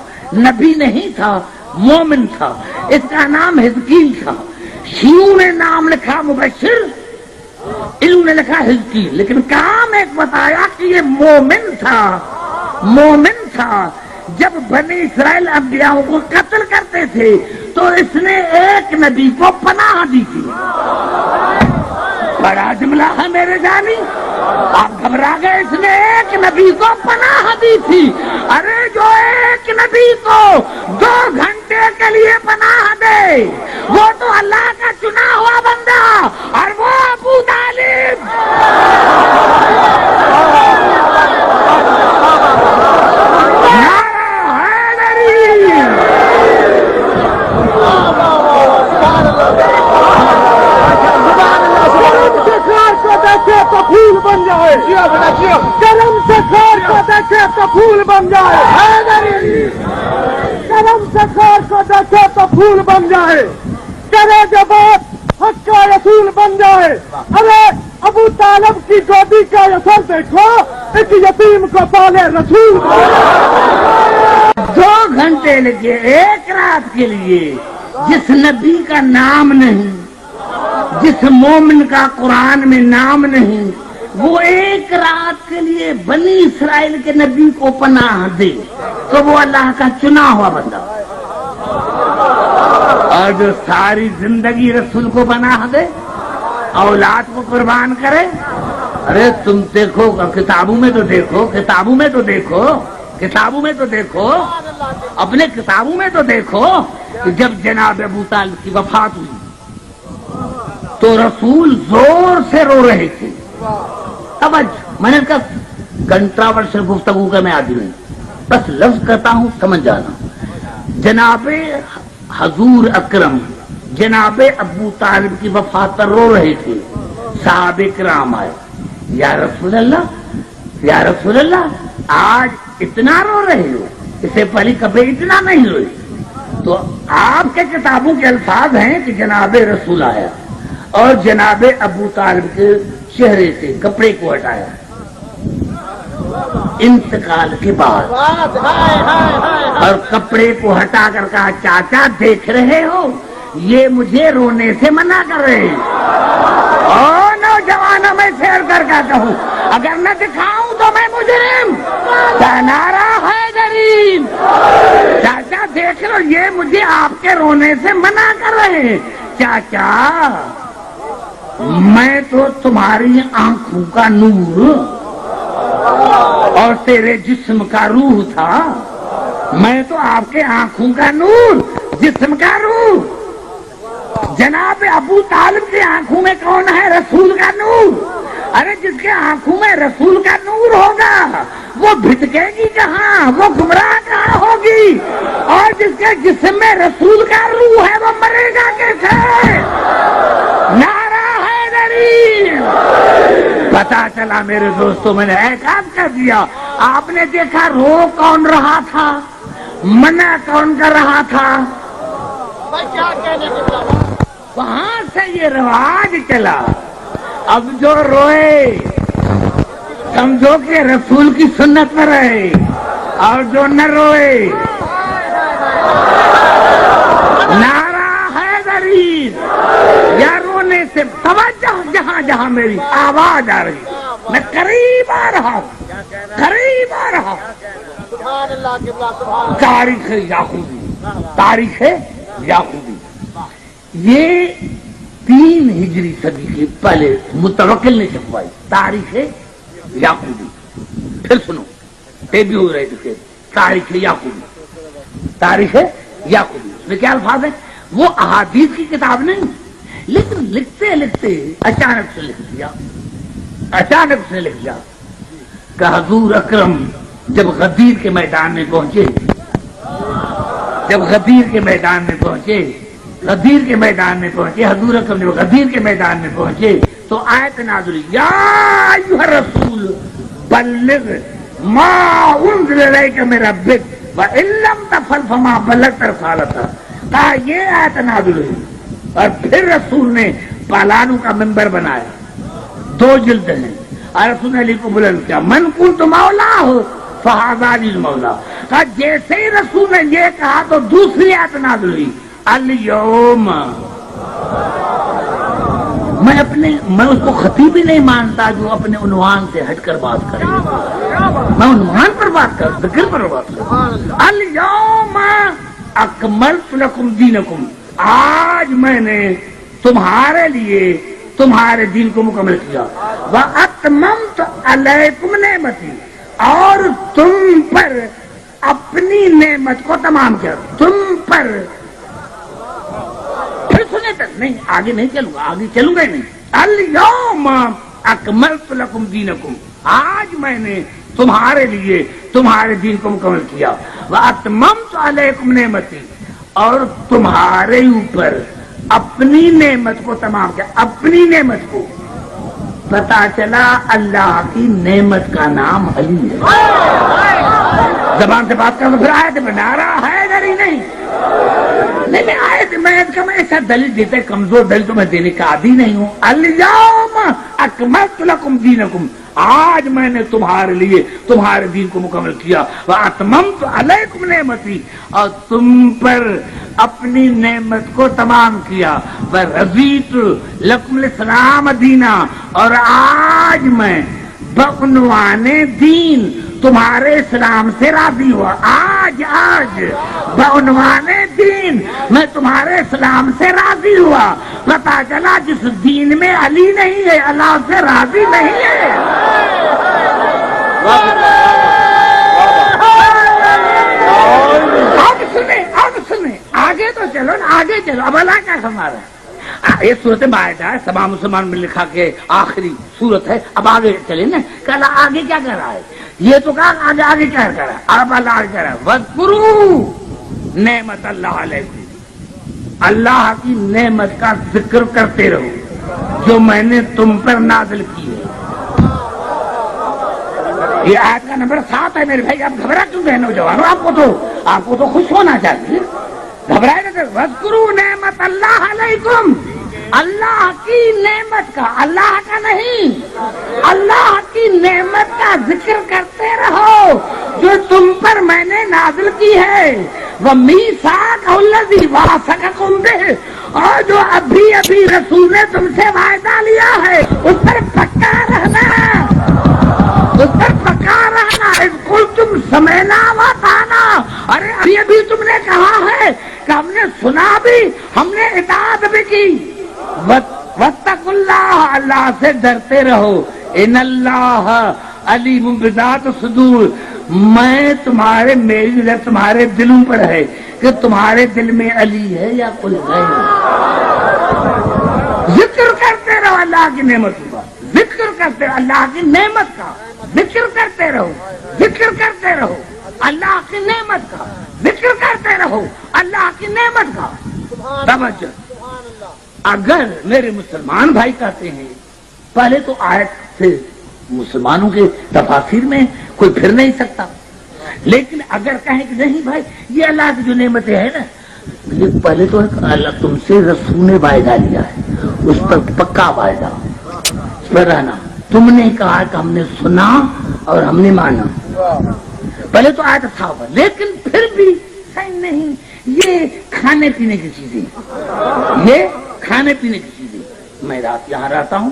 نبی نہیں تھا، مومن تھا، اس کا نام حزقیل تھا۔ شیعوں نے نام لکھا مبشر، انہوں نے لکھا حزقیل، لیکن کام ایک بتایا کہ یہ مومن تھا، مومن تھا۔ جب بنی اسرائیل انبیاء کو قتل کرتے تھے تو اس نے ایک نبی کو پناہ دی تھی۔ بڑا جملہ ہے میرے جانی، آپ گھبرا گئے، اس نے ایک نبی کو پناہ دی تھی۔ ارے جو ایک نبی کو 2 گھنٹے کے لیے پناہ دے وہ تو اللہ کا چنا ہوا بندہ، اور وہ ابو طالب۔ تو پھول بن جائے، کرم سے خار کو دیکھے تو پھول بن جائے، کرم سے خار کو دیکھے تو پھول بن جائے، کرے جو بات حق کا رسول بن جائے۔ ارے ابو طالب کی گودی کا اثر دیکھو، ایک یتیم کو پالے رسول۔ 2 گھنٹے لگے ایک رات کے لیے، جس نبی کا نام نہیں، جس مومن کا قرآن میں نام نہیں، وہ ایک رات کے لیے بنی اسرائیل کے نبی کو پناہ دے تو وہ اللہ کا چنا ہوا بندہ، اور جو ساری زندگی رسول کو پناہ دے، اولاد کو قربان کرے۔ ارے تم دیکھو، کتابوں میں تو دیکھو، کتابوں میں تو دیکھو، کتابوں میں تو دیکھو، اپنے کتابوں میں تو دیکھو کہ جب جناب ابو طالب کی وفات ہوئی تو رسول زور سے رو رہے تھے۔ توجہ، میں نے کہا کنٹراورشل گفتگو کا میں عادی نہیں، بس لفظ کرتا ہوں سمجھ جانا۔ جناب حضور اکرم جناب ابو طالب کی وفات پر رو رہے تھے، صحابہ کرام آئے، یا رسول اللہ، یا رسول اللہ آج اتنا رو رہے ہو، اس سے پہلے کبھی اتنا نہیں روئے۔ تو آپ کے کتابوں کے الفاظ ہیں کہ جناب رسول آیا اور جناب ابو طالب کے چہرے سے کپڑے کو ہٹایا انتقال کے بعد، اور کپڑے کو ہٹا کر کہا چاچا دیکھ رہے ہو یہ مجھے رونے سے منع کر رہے ہیں۔ اور نوجوانوں میں شیر کر کے کہوں اگر نہ دکھاؤں تو میں مجرم، نعرہ حیدری، چاچا دیکھ لو یہ مجھے آپ کے رونے سے منع کر رہے ہیں۔ چاچا میں تو تمہاری آنکھوں کا نور اور تیرے جسم کا روح تھا، میں تو آپ کے آنکھوں کا نور، جسم کا روح۔ جناب ابو طالب کی آنکھوں میں کون ہے؟ رسول کا نور۔ ارے جس کے آنکھوں میں رسول کا نور ہوگا وہ بھٹکے گی کہاں، وہ گمراہ کہاں ہوگی، اور جس کے جسم میں رسول کا روح ہے وہ مرے گا کیسے؟ نعرہ حیدری۔ پتا چلا میرے دوستوں، میں نے احساس کر دیا، آپ نے دیکھا رو کون رہا تھا، منع کون کر رہا تھا، وہاں سے یہ رواج چلا۔ اب جو روئے سمجھو کہ رسول کی سنت پر رہے اور جو نہ روئے نعرہ حیدری یا رونے سے توجہ جہاں جہاں میری آواز آ رہی میں قریب آ رہا ہوں قریب آ رہا ہوں تاریخ یعقوبی تاریخ یعقوبی یہ 3 ہجری صدی کے پہلے متوکل نے چھپوائی تاریخ یعقوبی پھر سنو بھی ہو رہے تھے تاریخ یعقوبی تاریخ یعقوبی اس میں کیا الفاظ ہے وہ احادیث کی کتاب نہیں لیکن لکھتے لکھتے اچانک سے لکھ دیا اچانک سے لکھ دیا کہ حضور اکرم جب غدیر کے میدان میں پہنچے جب غدیر کے میدان میں پہنچے غدیر کے میدان میں پہنچے حضور اکرم جب غدیر کے میدان میں پہنچے تو آیت نازل ہوئی یا ایھا الرسول بلغ ما انزل الیک من ربک وان لم تفعل فما بلغت رسالتہ کہا یہ آیت نازل ہوئی اور پھر رسول نے پالانو کا منبر بنایا 2 جلد ہیں اور رسول نے علی کو بلند کیا من کنت مولا ہو فہذا علی المولا کہا جیسے ہی رسول نے یہ کہا تو دوسری آیت نازل ہوئی اليوم میں اس کو خطیب ہی نہیں مانتا جو اپنے عنوان سے ہٹ کر بات کرے میں عنوان پر بات کر ذکر پر بات کر اليوم اکملت لکم دینکم آج میں نے تمہارے لیے تمہارے دین کو مکمل کیا واتممت علیکم نعمتی اور تم پر اپنی نعمت کو تمام کیا تم پر پھر سنے تک نہیں آگے نہیں چلوں گا آگے چلوں گا ہی نہیں الیوم اکملت لکم دینکم آج میں نے تمہارے لیے تمہارے دین کو مکمل کیا واتممت علیکم نعمتی اور تمہارے اوپر اپنی نعمت کو تمام کیا اپنی نعمت کو پتا چلا اللہ کی نعمت کا نام علی ہے زبان سے بات کرنا پھر آیت بنا رہا ہے ادھر ہی نہیں میں آیت میں ایسا دلیل دیتے کمزور دلیل تو میں دینے کا عادی نہیں ہوں الیوم اکملت لکم دینکم آج میں نے تمہارے لیے تمہارے دین کو مکمل کیا واتممت علیکم نعمتی اور تم پر اپنی نعمت کو تمام کیا ورضیت لکم الاسلام دینا اور آج میں بعنوان دین تمہارے اسلام سے راضی ہوا آج بعنوان دین میں تمہارے اسلام سے راضی ہوا پتا چلا جس دین میں علی نہیں ہے اللہ سے راضی نہیں ہے اب سنیں آگے تو چلو نا آگے چلو اب اللہ کیا سما رہا ہے یہ صورت مائدہ ہے سبا مسلمان میں لکھا کے آخری صورت ہے اب آگے چلے نا کہ اللہ آگے کیا کر رہا ہے یہ تو کہا آگے کیا کر رہا ہے اب اللہ کہہ رہا ہے وَاذْكُرُوا نعمت اللہ علیکم اللہ کی نعمت کا ذکر کرتے رہو جو میں نے تم پر نازل کی ہے یہ آیت کا نمبر 7 ہے میرے بھائی آپ گھبرا کیوں گئے نوجوانوں آپ کو تو خوش ہونا چاہیے گھبرائے گا وَاذْكُرُوا نعمت اللہ علیکم اللہ کی نعمت کا اللہ کا نہیں اللہ کی نعمت کا ذکر کرتے رہو جو تم پر میں نے نازل کی ہے وَمِيثَاقَهُ الَّذِي وَاثَقَكُم بِهِ اور جو ابھی رسول نے تم سے وعدہ لیا ہے اس پر پکا رہنا اذ قلتم سمعنا وَأَطَعْنَا ارے ابھی تم نے کہا ہے کہ ہم نے سنا بھی ہم نے اطاعت بھی کی وَاتَّقُوا اللَّهَ اللہ سے ڈرتے رہو ان اللہ علیم بذات الصدور میں میری نظر تمہارے دلوں پر ہے کہ تمہارے دل میں علی ہے یا کوئی غیر ذکر کرتے رہو اللہ کی نعمتوں کا ذکر کرتے رہو اللہ کی نعمت کا ذکر کرتے رہو اللہ کی نعمت کا ذکر کرتے رہو اللہ کی نعمت کا توجہ اگر میرے مسلمان بھائی کہتے ہیں پہلے تو آیت سے مسلمانوں کے تفاسیر میں کوئی پھر نہیں سکتا لیکن اگر کہیں کہ نہیں بھائی یہ اللہ کی جو نعمتیں ہیں نا یہ پہلے تو اللہ تم سے رسول نے وعدہ لیا ہے اس پر پکا وعدہ اس پر رہنا تم نے کہا کہ ہم نے سنا اور ہم نے مانا. پہلے تو آیت تھا لیکن پھر بھی صحیح نہیں. یہ کھانے پینے کی چیزیں, یہ کھانے پینے کی چیزیں. میں رات یہاں رہتا ہوں,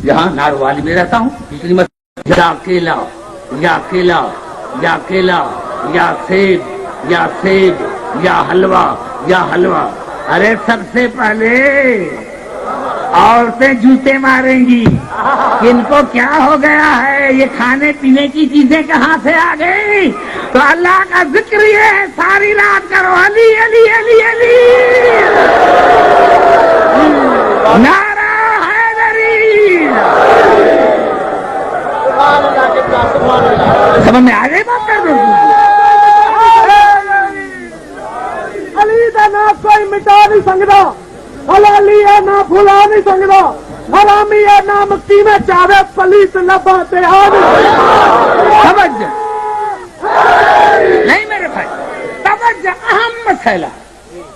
یہاں ناروالی میں رہتا ہوں, پچھلی یا کیلا یا کیلا یا کیلا یا سیب یا سیب یا حلوہ یا حلوہ. ارے سب سے پہلے عورتیں جوتے ماریں گی کہ ان کو کیا ہو گیا ہے, یہ کھانے پینے کی چیزیں کہاں سے آ گئی. تو اللہ کا ذکر یہ ہے ساری رات کرو علی علی علی علی, نعرہ حیدری. سمجھ میں آ گئی بات کر دو. علی کا نام کوئی مٹا نہیں سکتا, حلالی ہے نہ بھلا نہیں سکتا, حرامی ہے نہ مکی میں چاہے پلیس لبا دہانی. توجہ نہیں میرے بھائی, توجہ.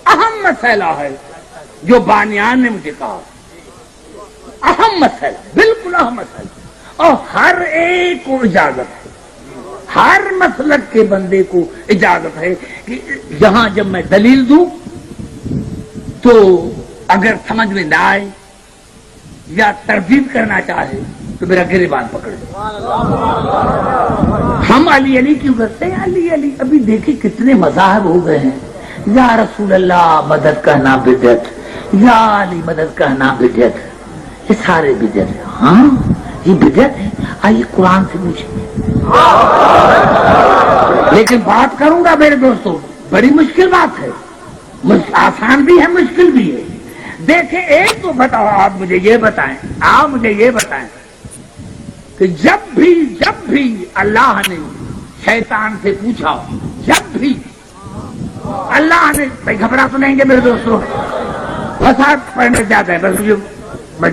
اہم مسئلہ ہے جو بانیان نے مجھے کہا, اہم مسئلہ, بالکل اہم مسئلہ. اور ہر ایک کو اجازت ہے, ہر مسلک کے بندے کو اجازت ہے کہ یہاں جب میں دلیل دوں تو اگر سمجھ میں نہ آئے یا تردید کرنا چاہے تو میرا گریبان پکڑے. ہم علی علی کیوں کرتے ہیں؟ علی علی ابھی دیکھیں کتنے مذاہب ہو گئے ہیں. یا رسول اللہ مدد کہنا بدعت, یا علی مدد کہنا بدعت, یہ سارے بدعت ہیں. ہاں یہ بدعت ہے, آئیے قرآن سے پوچھیں. لیکن بات کروں گا میرے دوستوں, بڑی مشکل بات ہے, آسان بھی ہے مشکل بھی ہے. دیکھیں ایک تو بتاؤ, آپ مجھے یہ بتائیں کہ جب بھی اللہ نے شیطان سے پوچھا, جب بھی اللہ نے, بھائی گھبرا تو نہیں گے میرے دوستوں, بس آپ پڑھنے جاتے ہیں, بس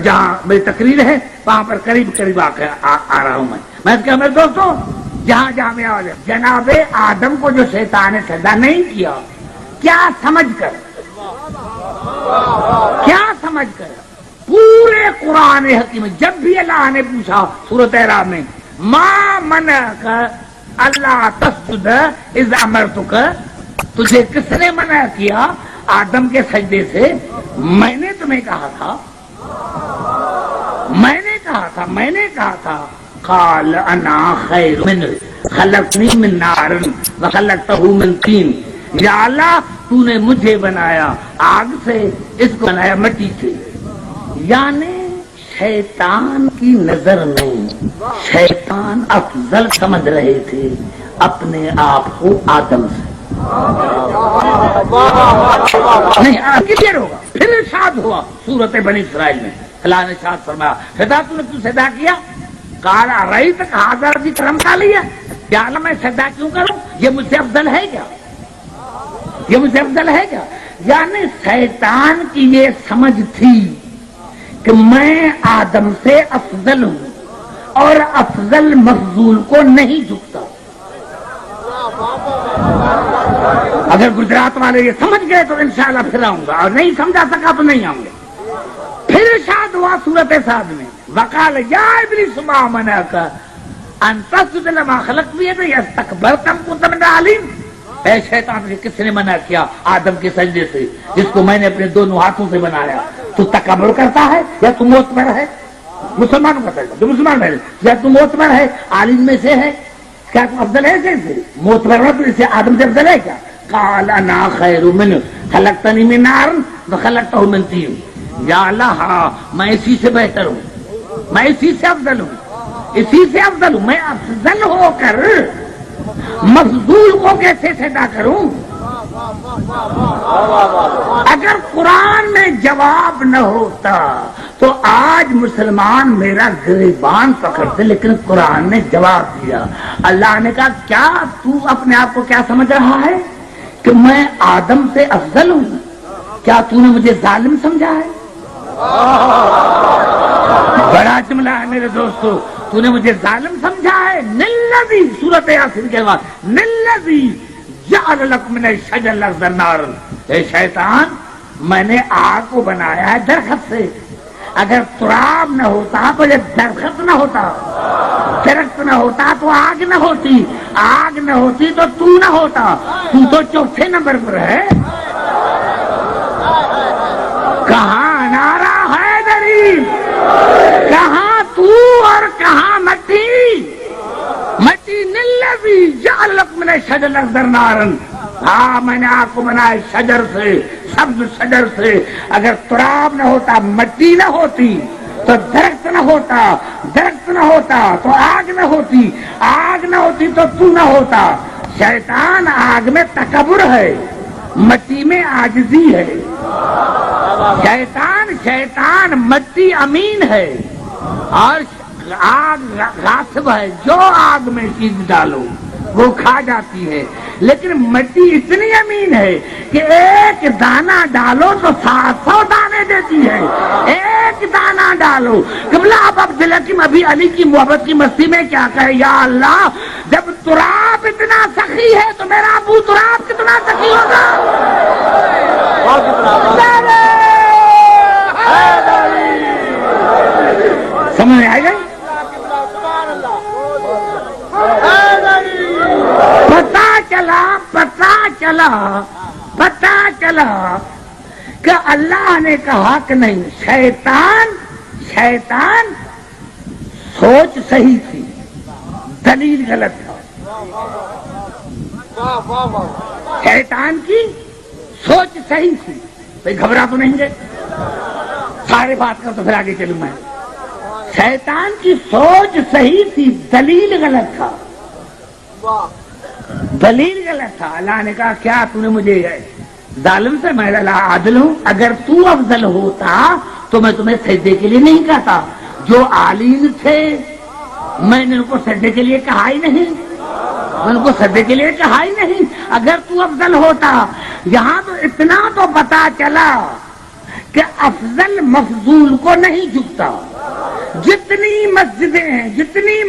جہاں میری تقریر ہے وہاں پر قریب آ رہا ہوں میں کیا میرے دوستوں, جہاں میں آ جائے. جناب آدم کو جو شیطان نے سجدہ نہیں کیا, کیا سمجھ کر پورے قرآن حکیم میں جب بھی اللہ نے پوچھا سورۃ اعراف میں, ما منعک اللہ تسجد اذ امرتک, تجھے کس نے منع کیا آدم کے سجدے سے؟ میں نے تمہیں کہا تھا, میں نے کہا تھا قال انا خیر منہ خلقتنی من نار وخلقتہ من طین. یا اللہ تو نے مجھے بنایا آگ سے, اس کو بنایا مٹی سے. یعنی شیطان کی نظر میں شیطان افضل سمجھ رہے تھے اپنے آپ کو آدم سے. نہیں کلیئر ہوگا, پھر ارشاد ہوا سورۃ بنی اسرائیل میں, اللہ نے ارشاد فرمایا سجدہ تو نے تو سجدہ کیا, قال ارأیتک ھذا الذی کرمت علی, یا اللہ میں سجدہ کیوں کروں, یہ مجھ سے افضل ہے کیا, یہ مجھ سے افضل ہے کیا. یعنی شیطان کی یہ سمجھ تھی کہ میں آدم سے افضل ہوں اور افضل مفضول کو نہیں جھکتا. اگر گجرات والے یہ سمجھ گئے تو انشاءاللہ پھر آؤں گا, اور نہیں سمجھا سکا تو نہیں آؤں گے. پھر ارشاد ہوا سورۃ صاد میں, وقال یا ابلیس ما منعک ان تسجد لما خلقت بیدی استکبرت ام کنت من العالین. اے شیطان, مجھے کس نے منع کیا آدم کے سجدے سے جس کو میں نے اپنے دونوں ہاتھوں سے بنایا؟ تو تکبر کرتا ہے یا تو معتبر ہے؟ مسلمانوں کا سجدہ جو مسلمان ہے, یا تو معتبر ہے عالم میں سے ہے, کیا تو افضل ہے سے معتبر ہے, تو اسے آدم سے افضل ہے کیا؟ قال انا خیر منہ خلقتنی من نار وخلقتہ من طین. یا اللہ ہاں میں اسی سے بہتر ہوں, میں اسی سے افضل ہوں, میں افضل ہو کر مفضول کو کیسے سجدہ کروں؟ اگر قرآن میں جواب نہ ہوتا تو آج مسلمان میرا گریبان پکڑتے, لیکن قرآن نے جواب دیا. اللہ نے کہا کیا تو اپنے آپ کو کیا سمجھ رہا ہے کہ میں آدم سے افضل ہوں؟ کیا تو نے مجھے ظالم سمجھا ہے؟ بڑا جملہ ہے میرے دوستو, تو نے مجھے ظالم سمجھا ہے. نلذی, سورۃ یاسین کے بعد نلذی جعل لکم من الشجر الاخضر نارا, اے شیطان میں نے آگ کو بنایا ہے درخت سے, اگر تراب نہ ہوتا تو یہ درخت نہ ہوتا، درخت نہ ہوتا تو آگ نہ ہوتی، آگ نہ ہوتی تو تو نہ ہوتا، تو چوتھے نمبر پر ہے۔ کہاں نعرہ حیدری، کہاں تو اور کہاں مٹی؟ مٹی نلذی جعل لکم من الشجر الاخضر نارا، ہاں میں نے آپ کو بنایا شجر سے، سبز شجر سے۔ اگر تراب نہ ہوتا، مٹی نہ ہوتی تو درخت نہ ہوتا، درخت نہ ہوتا تو آگ نہ ہوتی، آگ نہ ہوتی تو تو نہ ہوتا۔ شیطان آگ میں تکبر ہے، مٹی میں عاجزی ہے۔ شیطان مٹی امین ہے اور آگ غاصب ہے، جو آگ میں چیز ڈالو وہ کھا جاتی ہے، لیکن مٹی اتنی امین ہے کہ ایک دانہ ڈالو تو 700 دانے دیتی ہے، ایک دانہ ڈالو۔ قبلہ اب عبدالحکیم ابھی علی کی محبت کی مستی میں کیا کہے، یا اللہ جب تراب اتنا سخی ہے تو میرا ابو تراب کتنا سخی ہوگا۔ سمجھ میں آئے گا؟ پتا چلا کہ اللہ نے کہا کہ نہیں، شیطان سوچ صحیح تھی، دلیل غلط تھا۔ شیطان کی سوچ صحیح تھی، بھائی گھبرا تو نہیں گئے، سارے بات کر تو پھر آگے چلوں میں۔ شیطان کی سوچ صحیح تھی، دلیل غلط تھا، دلیل غلط تھا۔ اللہ نے کہا کیا تو نے مجھے ظالم سے، میں عادل ہوں، اگر تو افضل ہوتا تو میں تمہیں سجدے کے لیے نہیں کہتا، جو عالم تھے میں نے ان کو سجدے کے لیے کہا ہی نہیں، میں ان کو سجدے کے لیے کہا ہی نہیں۔ اگر تو افضل ہوتا، یہاں تو اتنا تو پتا چلا کہ افضل مفضول کو نہیں جھکتا۔ جتنی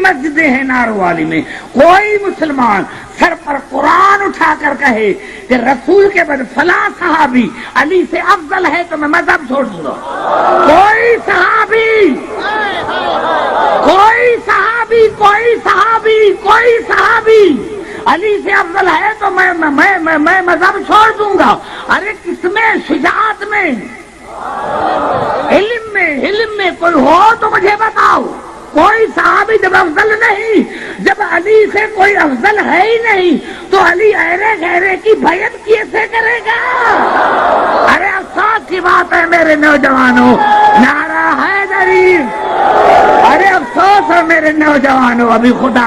مسجدیں ہیں ناروالی میں، کوئی مسلمان سر پر قرآن اٹھا کر کہے کہ رسول کے بعد فلاں صحابی علی سے افضل ہے تو میں مذہب چھوڑ دوں گا۔ کوئی صحابی علی سے افضل ہے تو میں مذہب چھوڑ دوں گا۔ ارے کس میں؟ شجاعت میں، علم میں کوئی ہو تو مجھے بتاؤ۔ کوئی صحابی جب افضل نہیں، جب علی سے کوئی افضل ہے ہی نہیں تو علی ایرے غیرے کی بیعت کیسے کرے گا؟ ارے افسوس کی بات ہے میرے نوجوانوں، نعرہ حیدری، ارے افسوس ہے میرے نوجوانوں، ابھی خدا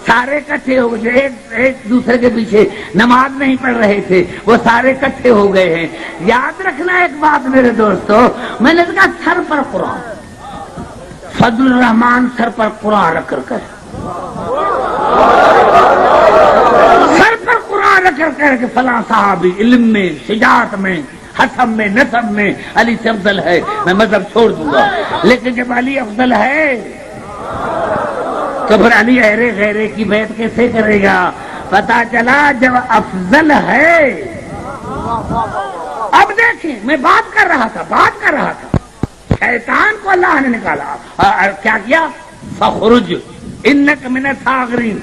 سارے اکٹھے ہو گئے، ایک دوسرے کے پیچھے نماز نہیں پڑھ رہے تھے، وہ سارے اکٹھے ہو گئے ہیں۔ یاد رکھنا ایک بات میرے دوستو، میں نے کہا سر پر قرآن، فضل الرحمان سر پر قرآن رکھ کر سر پر قرآن رکھ کر کہ فلاں صحابی علم میں، شجاعت میں، حسب میں، نسب میں علی سے افضل ہے، میں مذہب چھوڑ دوں گا۔ لیکن جب علی افضل ہے تو پھر علی ایرے غیرے کی بیعت کیسے کرے گا؟ پتا چلا جب افضل ہے۔ اب دیکھیں میں بات کر رہا تھا، شیطان کو اللہ نے نکالا، کیا کیا؟ فخرج انک من الصاغرین،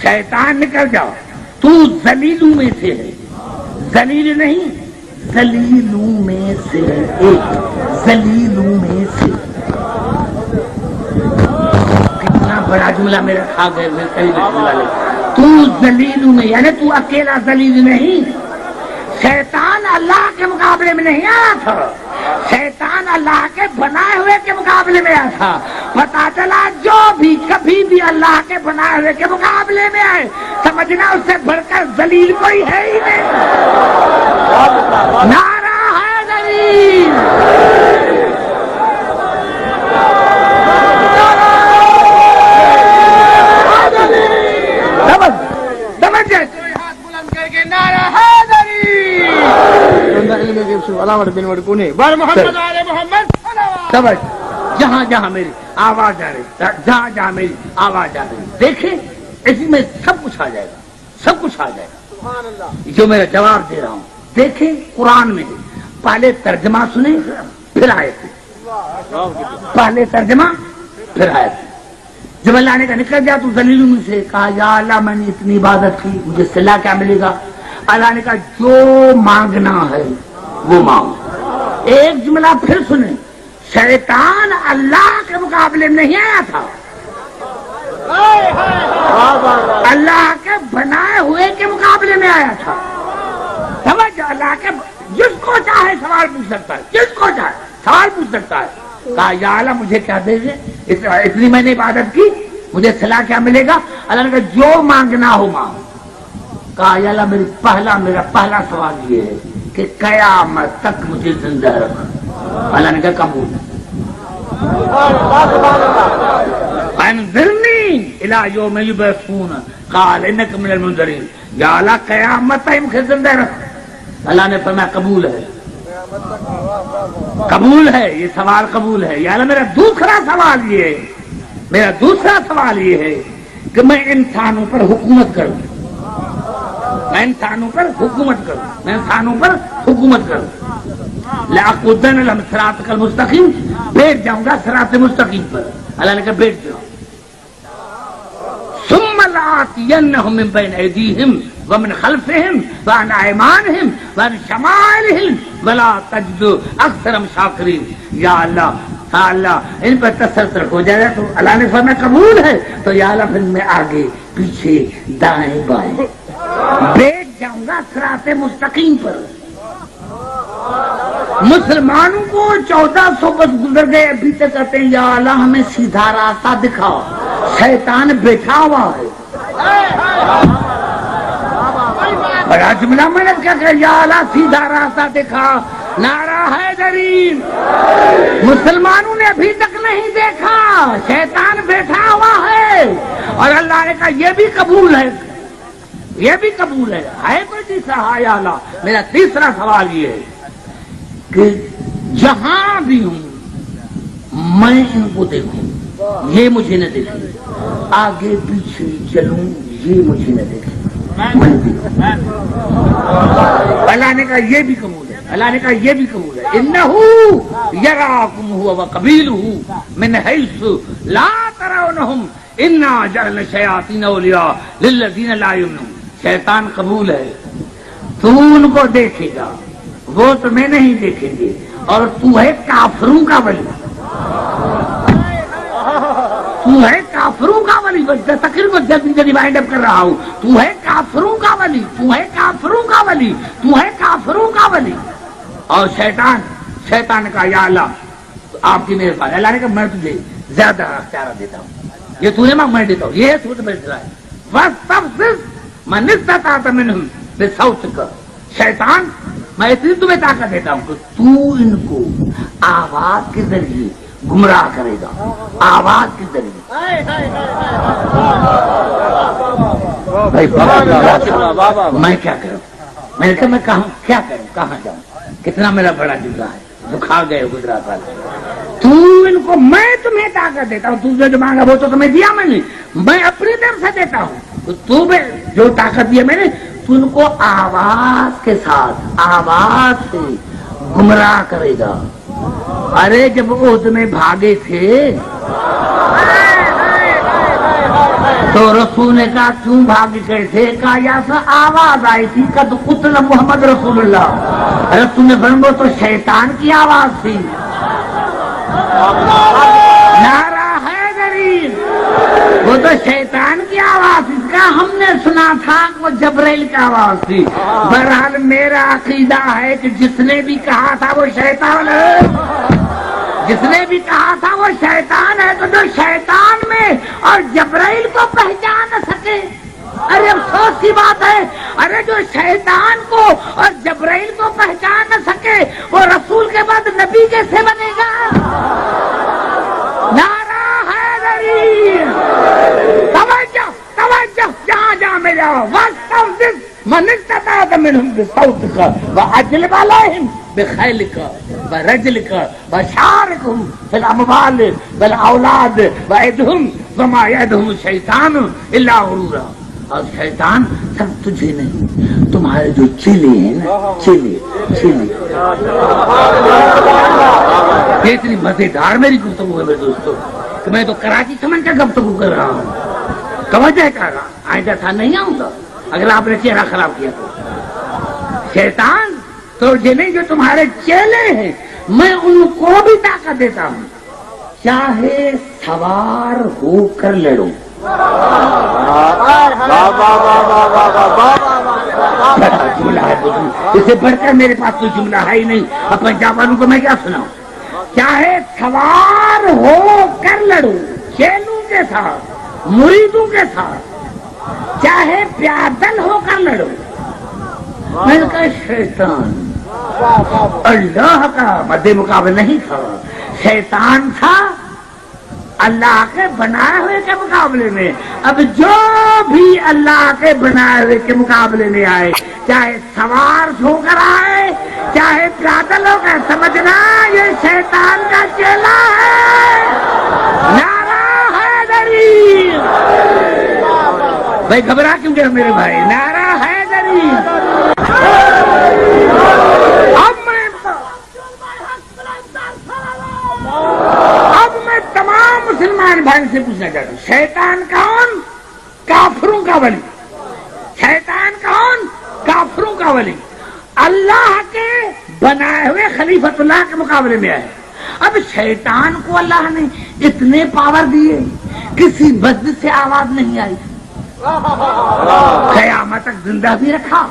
شیطان نکل جاؤ، تو ذلیلوں میں سے ہے، ذلیل نہیں، ذلیلوں میں سے، ایک ذلیلوں میں سے۔ بڑا جملہ میرا کھا گئے، تو ذلیلوں میں، یعنی تو اکیلا ذلیل نہیں۔ شیطان اللہ کے مقابلے میں نہیں آیا تھا، شیطان اللہ کے بنائے ہوئے کے مقابلے میں آیا تھا۔ پتا چلا جو بھی کبھی بھی اللہ کے بنائے ہوئے کے مقابلے میں آئے، سمجھنا اس سے بڑھ کر ذلیل کوئی ہے ہی نہیں۔ نعرہ حیدری، سمجھ جہاں جہاں میری آواز آ رہی، جہاں جہاں میری آواز آ رہی، دیکھیں اسی میں سب کچھ آ جائے گا، سب کچھ آ جائے گا جو میرا جواب دے رہا ہوں۔ دیکھیں قرآن میں پہلے ترجمہ سنیں پھر آئے تھے، پہلے ترجمہ پھر آئے تھے. جب اللہ نے کہا نکل گیا تو ذلیل مجھ سے کہا یا اللہ میں نے اتنی عبادت کی مجھے صلہ کیا ملے گا؟ اللہ نے کہا جو مانگنا ہے وہ مانگو. ایک جملہ پھر سنیں، شیطان اللہ کے مقابلے نہیں آیا تھا، اللہ کے بنائے ہوئے کے مقابلے میں آیا تھا. سمجھ، اللہ کے جس کو چاہے سوال پوچھ سکتا ہے، جس کو چاہے سوال پوچھ سکتا ہے. کہا یا اللہ مجھے کیا دے گے؟ اتنی میں نے عبادت کی مجھے صلاح کیا ملے گا؟ اللہ نے کہا جو مانگنا ہو مانگ. کہا یا اللہ میرا پہلا سوال یہ ہے کہ قیامت تک مجھے زندہ رکھ. اللہ نے کہا قبول. انظرنی الی یوم یبعثون قال انک من المنذرین. یا اللہ قیامت تک مجھے زندہ رکھ. اللہ نے فرمایا قبول ہے، قبول ہے، یہ سوال قبول ہے. یا اللہ میرا دوسرا سوال یہ ہے کہ میں انسانوں پر حکومت کروں، میں انسانوں پر حکومت کروں. لأقعدن لهم صراطک المستقیم، بیٹھ جاؤں گا صراط مستقیم پر. اللہ نے کہا بیٹھ جاؤ. ثم لآتینہم من بین ایدیہم ومن خلفہم وعن ایمانہم وعن شمائلہم ولا تجد اکثرہم شاکرین. یا اللہ ان پر تسلط ہو جائے گا. تو اللہ نے فرمایا قبول ہے. تو یا اللہ پھر میں آگے پیچھے دائیں بائیں بیٹھ جاؤں گا صراط مستقیم پر. مسلمانوں کو 1400 برس گزر گئے، ابھی تک کہتے ہیں یا اللہ ہمیں سیدھا راستہ دکھا. شیطان بیٹھا ہوا ہے. بڑا جملہ میں نے کیا کہ یا اللہ سیدھا راستہ دکھا. نعرہ حیدری. مسلمانوں نے ابھی تک نہیں دیکھا، شیطان بیٹھا ہوا ہے. اور اللہ نے کہا یہ بھی قبول ہے، یہ بھی قبول ہے. ہے کوئی تیسرا؟ ہاں یا اللہ میرا تیسرا سوال یہ ہے کہ جہاں بھی ہوں میں ان کو دیکھوں، یہ مجھے نہ دیکھیں. آگے پیچھے چلوں، یہ مجھے نہ دیکھیں. اللہ نے کہا یہ بھی قبول ہے. اللہ نے کہا یہ بھی قبول ہے. انہ یراکم هو وقبیلہ من حیث لا ترونہم انا جعلنا الشیاطین اولیاء للذین لا یؤمنون. شیطان قبول ہے، تو ان کو دیکھے گا، وہ تمہیں نہیں دیکھیں گے. اور تو ہے کافروں کا ولی، تو ہے کافروں کا ولی. تقریر کو جلدی جلدی وائنڈ اپ کر رہا ہوں. تو ہے کافروں کا ولی، تو ہے کافروں کا ولی، تو ہے کافروں کا ولی. اور شیطان نے کہا یا اللہ آپ کی مہربانی. اللہ نے کہا میں تجھے زیادہ اختیارات دیتا ہوں، یہ تو نے مانگ میں دیتا ہوں. یہ ہے صورت میں ہے وَاسْتَفْزِزْ مَنِ اسْتَطَعْتَ مِنْهُمْ بِصَوْتِكَ. شیطان میں اتنی تمہیں طاقت دیتا ہوں کہ تو ان کو آواز کے ذریعے گمراہ کرے گا، آواز کے ذریعے. میں کیا کروں؟ میں نے کہا میں کیا کروں، کہاں جاؤں؟ کتنا میرا بڑا جملہ ہے جو کھا گئے گجرات والے. تو ان کو میں تمہیں طاقت دیتا ہوں، تو جو مانگا وہ تو تمہیں دیا میں نے، میں اپنی طرف سے دیتا ہوں. تو جو طاقت دی میں نے تو ان کو آواز کے ساتھ، آواز سے گمراہ کرے گا. ارے جب عہد میں بھاگے تھے تو رسول نے کہا کیوں بھاگ گئے تھے؟ کہا یا سا آواز آئی تھی قد قتل محمد رسول اللہ. رسول نے فرمایا تو شیطان کی آواز تھی. نعرہ حیدری. وہ تو شیطان کی آواز تھی. کہا ہم نے سنا تھا وہ جبرائیل کی آواز تھی. بہرحال میرا عقیدہ ہے کہ جس نے بھی کہا تھا وہ شیطان ہے، جس نے بھی کہا تھا وہ شیطان ہے. تو جو شیطان میں اور جبرائیل کو پہچان نہ سکے، ارے افسوس کی بات ہے. ارے جو شیطان کو اور جبرائیل کو پہچان نہ سکے وہ رسول کے بعد نبی کیسے بنے گا؟ نعرہ حیدری. توجہ جہاں جہاں میں جاؤ. واستفزز من استطعت منهم بصوتك واجلب عليهم بخيلك ورجلك وشاركهم في الاموال والاولاد وعدهم وما يعدهم الشيطان الا غرورا. اور شیطان سب تجھے نہیں، تمہارے جو چیلے ہیں نا، چیلے یہ اتنی مزیدار میری گفتگو ہے میرے دوستوں کہ میں تو کراچی سمجھ کر گفتگو کر رہا ہوں، توجہ کر رہا ہوں، آئندہ تھا نہیں آؤں گا اگر آپ نے چہرہ خراب کیا تو۔ شیطان تو نہیں، جو تمہارے چیلے ہیں میں ان کو بھی طاقت دیتا ہوں، چاہے سوار ہو کر لڑو۔ جملہ ہے اسے بڑھ کر میرے پاس کوئی جملہ ہے ہی نہیں، اب پنجاب والوں کو میں کیا سناؤں؟ چاہے سوار ہو کر لڑو، چیلوں کے ساتھ، مریدوں کے ساتھ، چاہے پیادل ہو کر لڑو۔ میں نے کہا شیطان اللہ کا مد مقابل نہیں تھا، شیطان تھا اللہ کے بنائے ہوئے کے مقابلے میں۔ اب جو بھی اللہ کے بنائے ہوئے کے مقابلے میں آئے، چاہے سوار ہو کر آئے چاہے پیدل ہو کر، سمجھنا یہ شیطان کا چیلا ہے۔ نعرہ حیدری، بھائی گھبرا کیوں گئے میرے بھائی؟ نعرہ حیدری۔ اب میں تمام مسلمان بھائی سے پوچھنا چاہتا ہوں، شیطان کون؟ کافروں کا ولی۔ شیطان کون؟ کافروں کا ولی، اللہ کے بنائے ہوئے خلیفۃ اللہ کے مقابلے میں آئے۔ اب شیطان کو اللہ نے اتنے پاور دیے، کسی مسجد سے آواز نہیں آئی، قیامت تک زندہ بھی رکھا،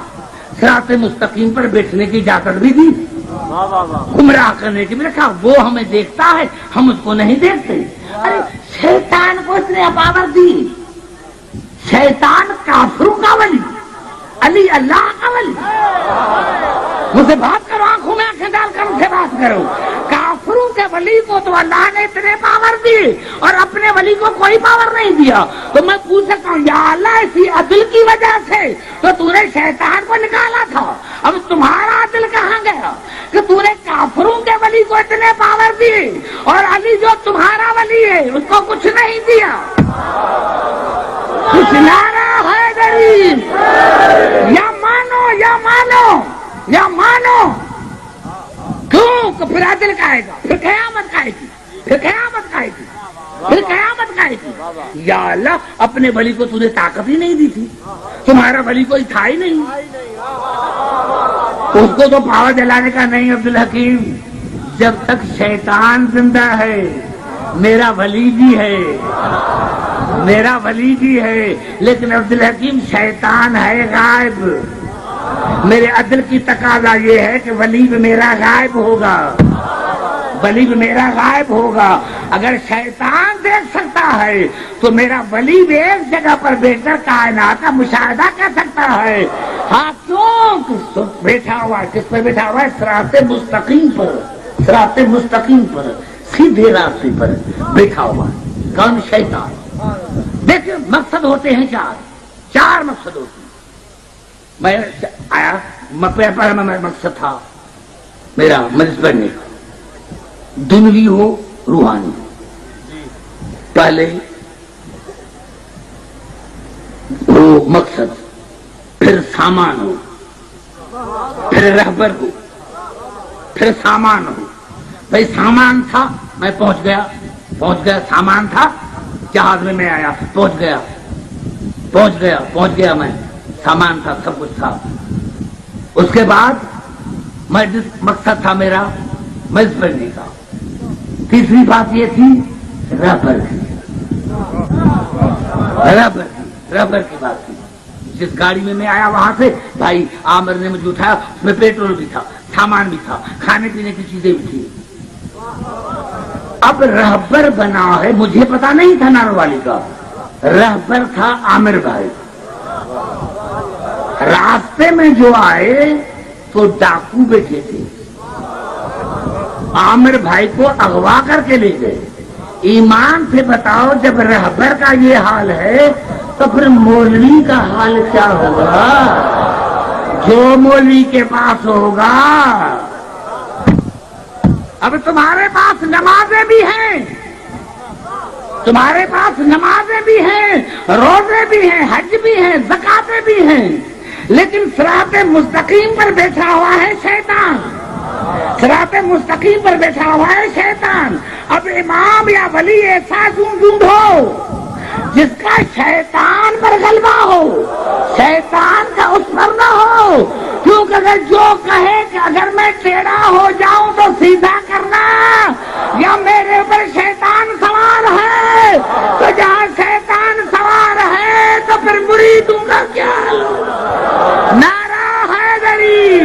صراط مستقیم پر بیٹھنے کی اجازت بھی دی، گمراہ کرنے کی بھی رکھا۔ وہ ہمیں دیکھتا ہے، ہم اس کو نہیں دیکھتے۔ ارے شیطان کو اس نے پاور دی، شیطان کافروں کا ولی، علی اللہ کا ولی۔ مجھ سے بات کرو، آنکھوں میں آنکھیں ڈال کر ان سے بات کرو۔ کافروں کے ولی کو تو اللہ نے اتنے پاور دی اور اپنے ولی کو کوئی پاور نہیں دیا۔ تو میں پوچھ سکتا ہوں یا اللہ اسی عدل کی وجہ سے تو نے شیطان کو نکالا تھا، اب تمہارا عدل کہاں گیا کہ تو نے کافروں کے ولی کو اتنے پاور دی اور علی جو تمہارا ولی ہے اس کو کچھ نہیں دیا؟ کچھ نعرہ حیدری، یا مانو یا مانو یا مانو۔ کیوں کہ پھر عدل کا آئے گا، پھر قیامت کا آئے گی، پھر قیامت کا آئے گی، پھر قیامت کا آئے گی۔ یا اللہ اپنے ولی کو تو نے طاقت ہی نہیں دی تھی، تمہارا ولی کوئی تھا ہی نہیں، اس کو تو پاور جلانے کا نہیں۔ عبدالحکیم جب تک شیطان زندہ ہے میرا ولی بھی ہے، میرا ولی بھی ہے، لیکن عبدالحکیم شیطان ہے غائب۔ میرے عدل کی تقاضا یہ ہے کہ ولی بھی میرا غائب ہوگا، ولی بھی میرا غائب ہوگا۔ اگر شیطان دیکھ سکتا ہے تو میرا ولی بھی ایک جگہ پر بیٹھ کر کائنات کا مشاہدہ کر سکتا ہے۔ ہاں کیوں بیٹھا ہوا ہے؟ کس پر بیٹھا ہوا ہے؟ صراط مستقیم پر، صراط مستقیم پر، سیدھے راستے پر بیٹھا ہوا ہے۔ کون؟ شیطان۔ دیکھیں مقصد ہوتے ہیں چار مقصد ہوتے ہیں۔ میں آیا پہلا مقصد تھا میرا مجلس پڑھنے کا، دنوی ہو روحانی، پہلے وہ مقصد، پھر سامان ہو، پھر رہبر ہو، پھر سامان ہو۔ بھائی سامان تھا، میں پہنچ گیا، سامان تھا جہاز میں آیا، پہنچ گیا میں، سامان تھا، سب کچھ تھا۔ اس کے بعد میں جس مقصد تھا میرا مجلس پڑھنے کا، تیسری بات یہ تھی رہبر کی بات تھی۔ جس گاڑی میں میں آیا وہاں سے بھائی عامر نے مجھے اٹھایا، اس میں پیٹرول بھی تھا، سامان بھی تھا، کھانے پینے کی چیزیں بھی تھی۔ اب رہبر بنا ہے، مجھے پتا نہیں تھا ناروالی کا، رہبر تھا عامر بھائی۔ راستے میں جو آئے تو ڈاکو بیٹھے تھے، عامر بھائی کو اغوا کر کے لے گئے۔ ایمان سے بتاؤ جب رہبر کا یہ حال ہے تو پھر مولوی کا حال کیا ہوگا؟ جو مولوی کے پاس ہوگا۔ اب تمہارے پاس نمازیں بھی ہیں، تمہارے پاس نمازیں بھی ہیں، روزے بھی ہیں، حج بھی ہیں، زکاتیں بھی ہیں، لیکن صراط مستقیم پر بیٹھا ہوا ہے شیطان، صراط مستقیم پر بیٹھا ہوا ہے شیطان۔ اب امام یا ولی ایسا ڈھونڈو جس کا شیطان پر غلبہ ہو، شیطان کا اس پر نہ ہو، کیونکہ اگر جو کہے کہ اگر میں ٹیڑھا ہو جاؤں تو سیدھا کرنا، یا میرے اوپر شیطان سوار ہے، تو جہاں شیطان سوار ہے تو پھر مریدوں کا کیا نعرہ حیدری۔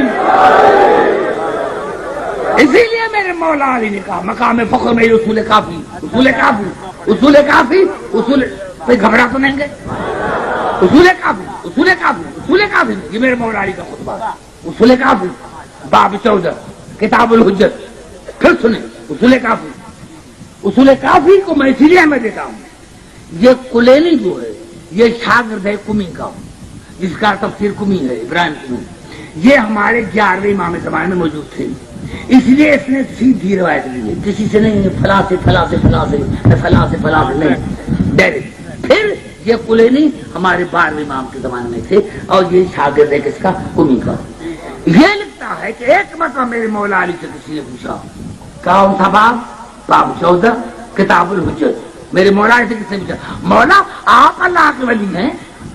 اسی لیے میرے مولا علی نے کہا مقام فخر میں اصول کافی، اصول کافی، اصول کافی، اصول کوئی گھبرا تو نہیں گئے، اصول کافی، اصول کافی، اصول کافی، یہ میرے مولا علی کا خطبہ ہے۔ اصول کافی باب 14 کتاب الحجت، پھر سنیں اصول کافی۔ اصول کافی کو میں اسی لیے میں دیتا ہوں، یہ کلینی جو ہے یہ شاگرد ہے کمی کا، جس کا تفسیر کمی ہے، ابراہیم کمی، یہ ہمارے 11ویں امام زمانے میں موجود تھے، اس لیے اس نے سیدھی روایت لی ہے، کسی سے نہیں، فلاں سے فلاں سے فلاں سے فلاں سے فلاں سے نہیں، ڈائریکٹ۔ پھر یہ کلینی ہمارے 12ویں امام کے زمانے میں تھے، اور یہ شاگرد ہے کس کا؟ کمی کا۔ یہ لکھتا ہے کہ ایک مرتبہ میرے مولا علی سے کسی نے پوچھا، کون تھا باب 14 کتاب الحجت، میرے مولا علی سے کسی نے پوچھا، مولا آپ اللہ کے ولی ہیں،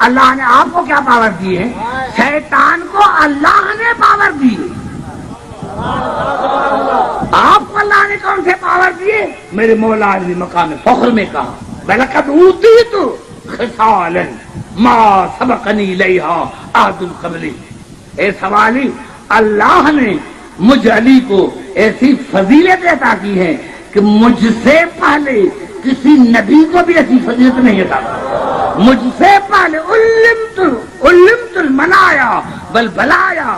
اللہ نے آپ کو کیا پاور دی ہے؟ شیطان کو اللہ نے پاور دی، آپ کو اللہ نے کون سے پاور دیے؟ میرے مولا علی مقام فخر میں کہا بلقد اوتیت خصالا ما سبقنی الیہا احد قبلی، اے سوالی، اللہ نے مجھ علی کو ایسی فضیلت عطا کی ہے کہ مجھ سے پہلے کسی نبی کو بھی ایسی فضیلت نہیں عطا کی، مجھ سے پہلے علمت المنایا والبلایا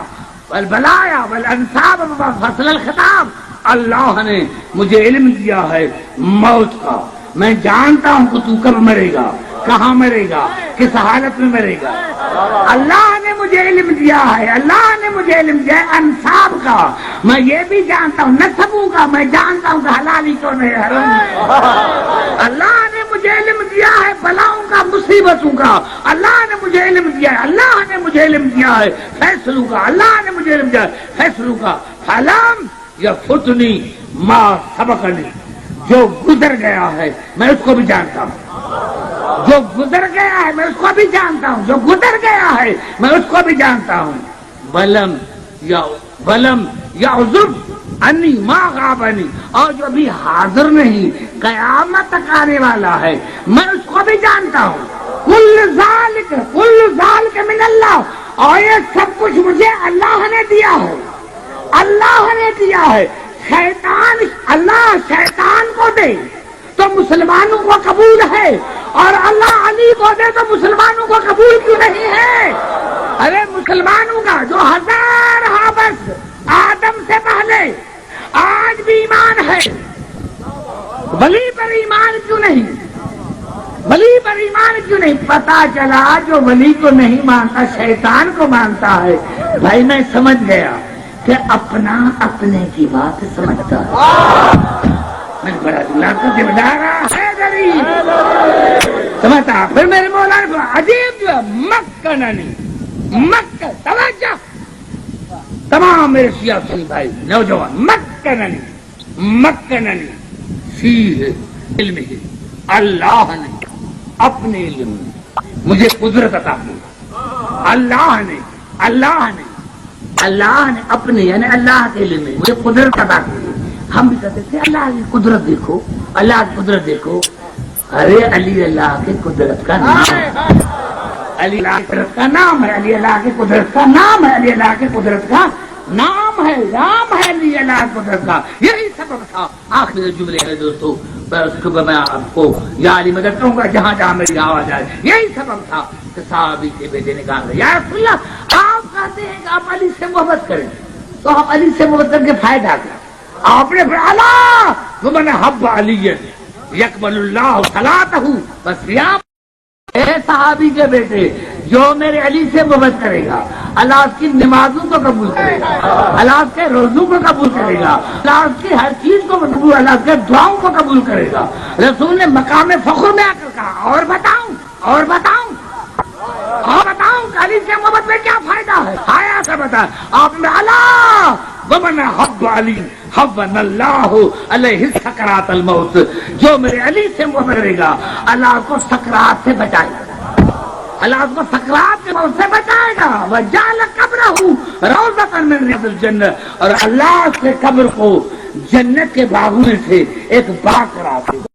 والانصاب فصل الخطاب، اللہ نے مجھے علم دیا ہے موت کا، میں جانتا ہوں کہ تو کب مرے گا، کہاں مرے گا، کس حالت میں مرے گا، اللہ نے مجھے علم دیا ہے، اللہ نے مجھے علم دیا ہے انصاب کا، میں یہ بھی جانتا ہوں نسبوں کا، میں جانتا ہوں کہ حلالی کون ہے حرام، اللہ نے مجھے علم دیا ہے بلاؤں کا، مصیبتوں کا، اللہ نے مجھے علم دیا ہے، اللہ نے مجھے علم دیا ہے فیصلوں کا، اللہ نے مجھے علم دیا ہے فیصلوں کا، فلم یفتنی ما سبقنی، جو گزر گیا ہے میں اس کو بھی جانتا ہوں، جو گزر گیا ہے میں اس کو بھی جانتا ہوں، جو گزر گیا ہے میں اس کو بھی جانتا ہوں، ولم یعذب انی ما غابنی، اور جو بھی حاضر نہیں قیامت تک آنے والا ہے میں اس کو بھی جانتا ہوں، کل ذالک من اللہ، اور یہ سب کچھ مجھے اللہ نے دیا ہے، اللہ نے دیا ہے، شیطان اللہ شیطان کو دے تو مسلمانوں کو قبول ہے، اور اللہ علی کو دے تو مسلمانوں کو قبول کیوں نہیں ہے؟ ارے مسلمانوں کا جو 1000 برس آدم سے پہلے آج بھی ایمان ہے، ولی پر ایمان کیوں نہیں؟ ولی پر ایمان کیوں نہیں؟ پتا چلا جو ولی کو نہیں مانتا شیطان کو مانتا ہے۔ بھائی میں سمجھ گیا کہ اپنا اپنے کی بات سمجھتا ہے، میں بڑا حیدری سمجھتا۔ پھر میرے مولا نے عجیب جو مکننی، مکہ توجہ تمام میرے سیاسی بھائی نوجوان، مکننی فیہ علم ہی، اللہ نے اپنے علم میں مجھے قدرت عطا کی، اللہ نے اپنے یعنی اللہ کے علم میں مجھے قدرت عطا کی۔ ہم بھی کہتے تھے اللہ کی قدرت دیکھو، اللہ کی قدرت دیکھو، ارے علی اللہ کی قدرت کا نام ہے، علی اللہ کی قدرت کا نام ہے، علی اللہ کی قدرت کا نام ہے، علی اللہ کی قدرت کا نام ہے، نام ہے علی اللہ کی قدرت کا۔ یہی سبب تھا آخری جملے ہے دوستو، میں آپ کو یا علی مدد کروں گا جہاں جہاں میری آواز آئے، یہی سبب تھا کہ صحابی کے بیٹے نے کہا یا رسول اللہ آپ کہتے ہیں کہ آپ علی سے محبت کریں، تو آپ علی سے محبت کر کے فائدہ کریں، آپ نے فرمایا ومن حب علی یقبل اللہ صلاتہ، بس اے صحابی کے بیٹے جو میرے علی سے محبت کرے گا اللہ اس کی نمازوں کو قبول کرے گا، اللہ اس کے روزوں کو قبول کرے گا، اللہ اس کی ہر چیز کو قبول، اللہ اس کے دعاؤں کو قبول کرے گا۔ رسول نے مقام فخر میں آ کر کہا اور بتاؤں کہ علی سے محبت میں کیا فائدہ ہے؟ آیا سے بتا آپ نے اللہ ومن حب علی حبن اللہ علیہ سکرات الموت، جو میرے علی سے محبت کرے گا اللہ کو سکرات سے بچائے گا، اللہ اس کو سکرات کے موت سے بچائے گا۔ وجعل قبرہ روضۃ من ریاض الجنہ، اور اللہ کے قبر کو جنت کے باغوں میں سے ایک باغ قرار دے گا۔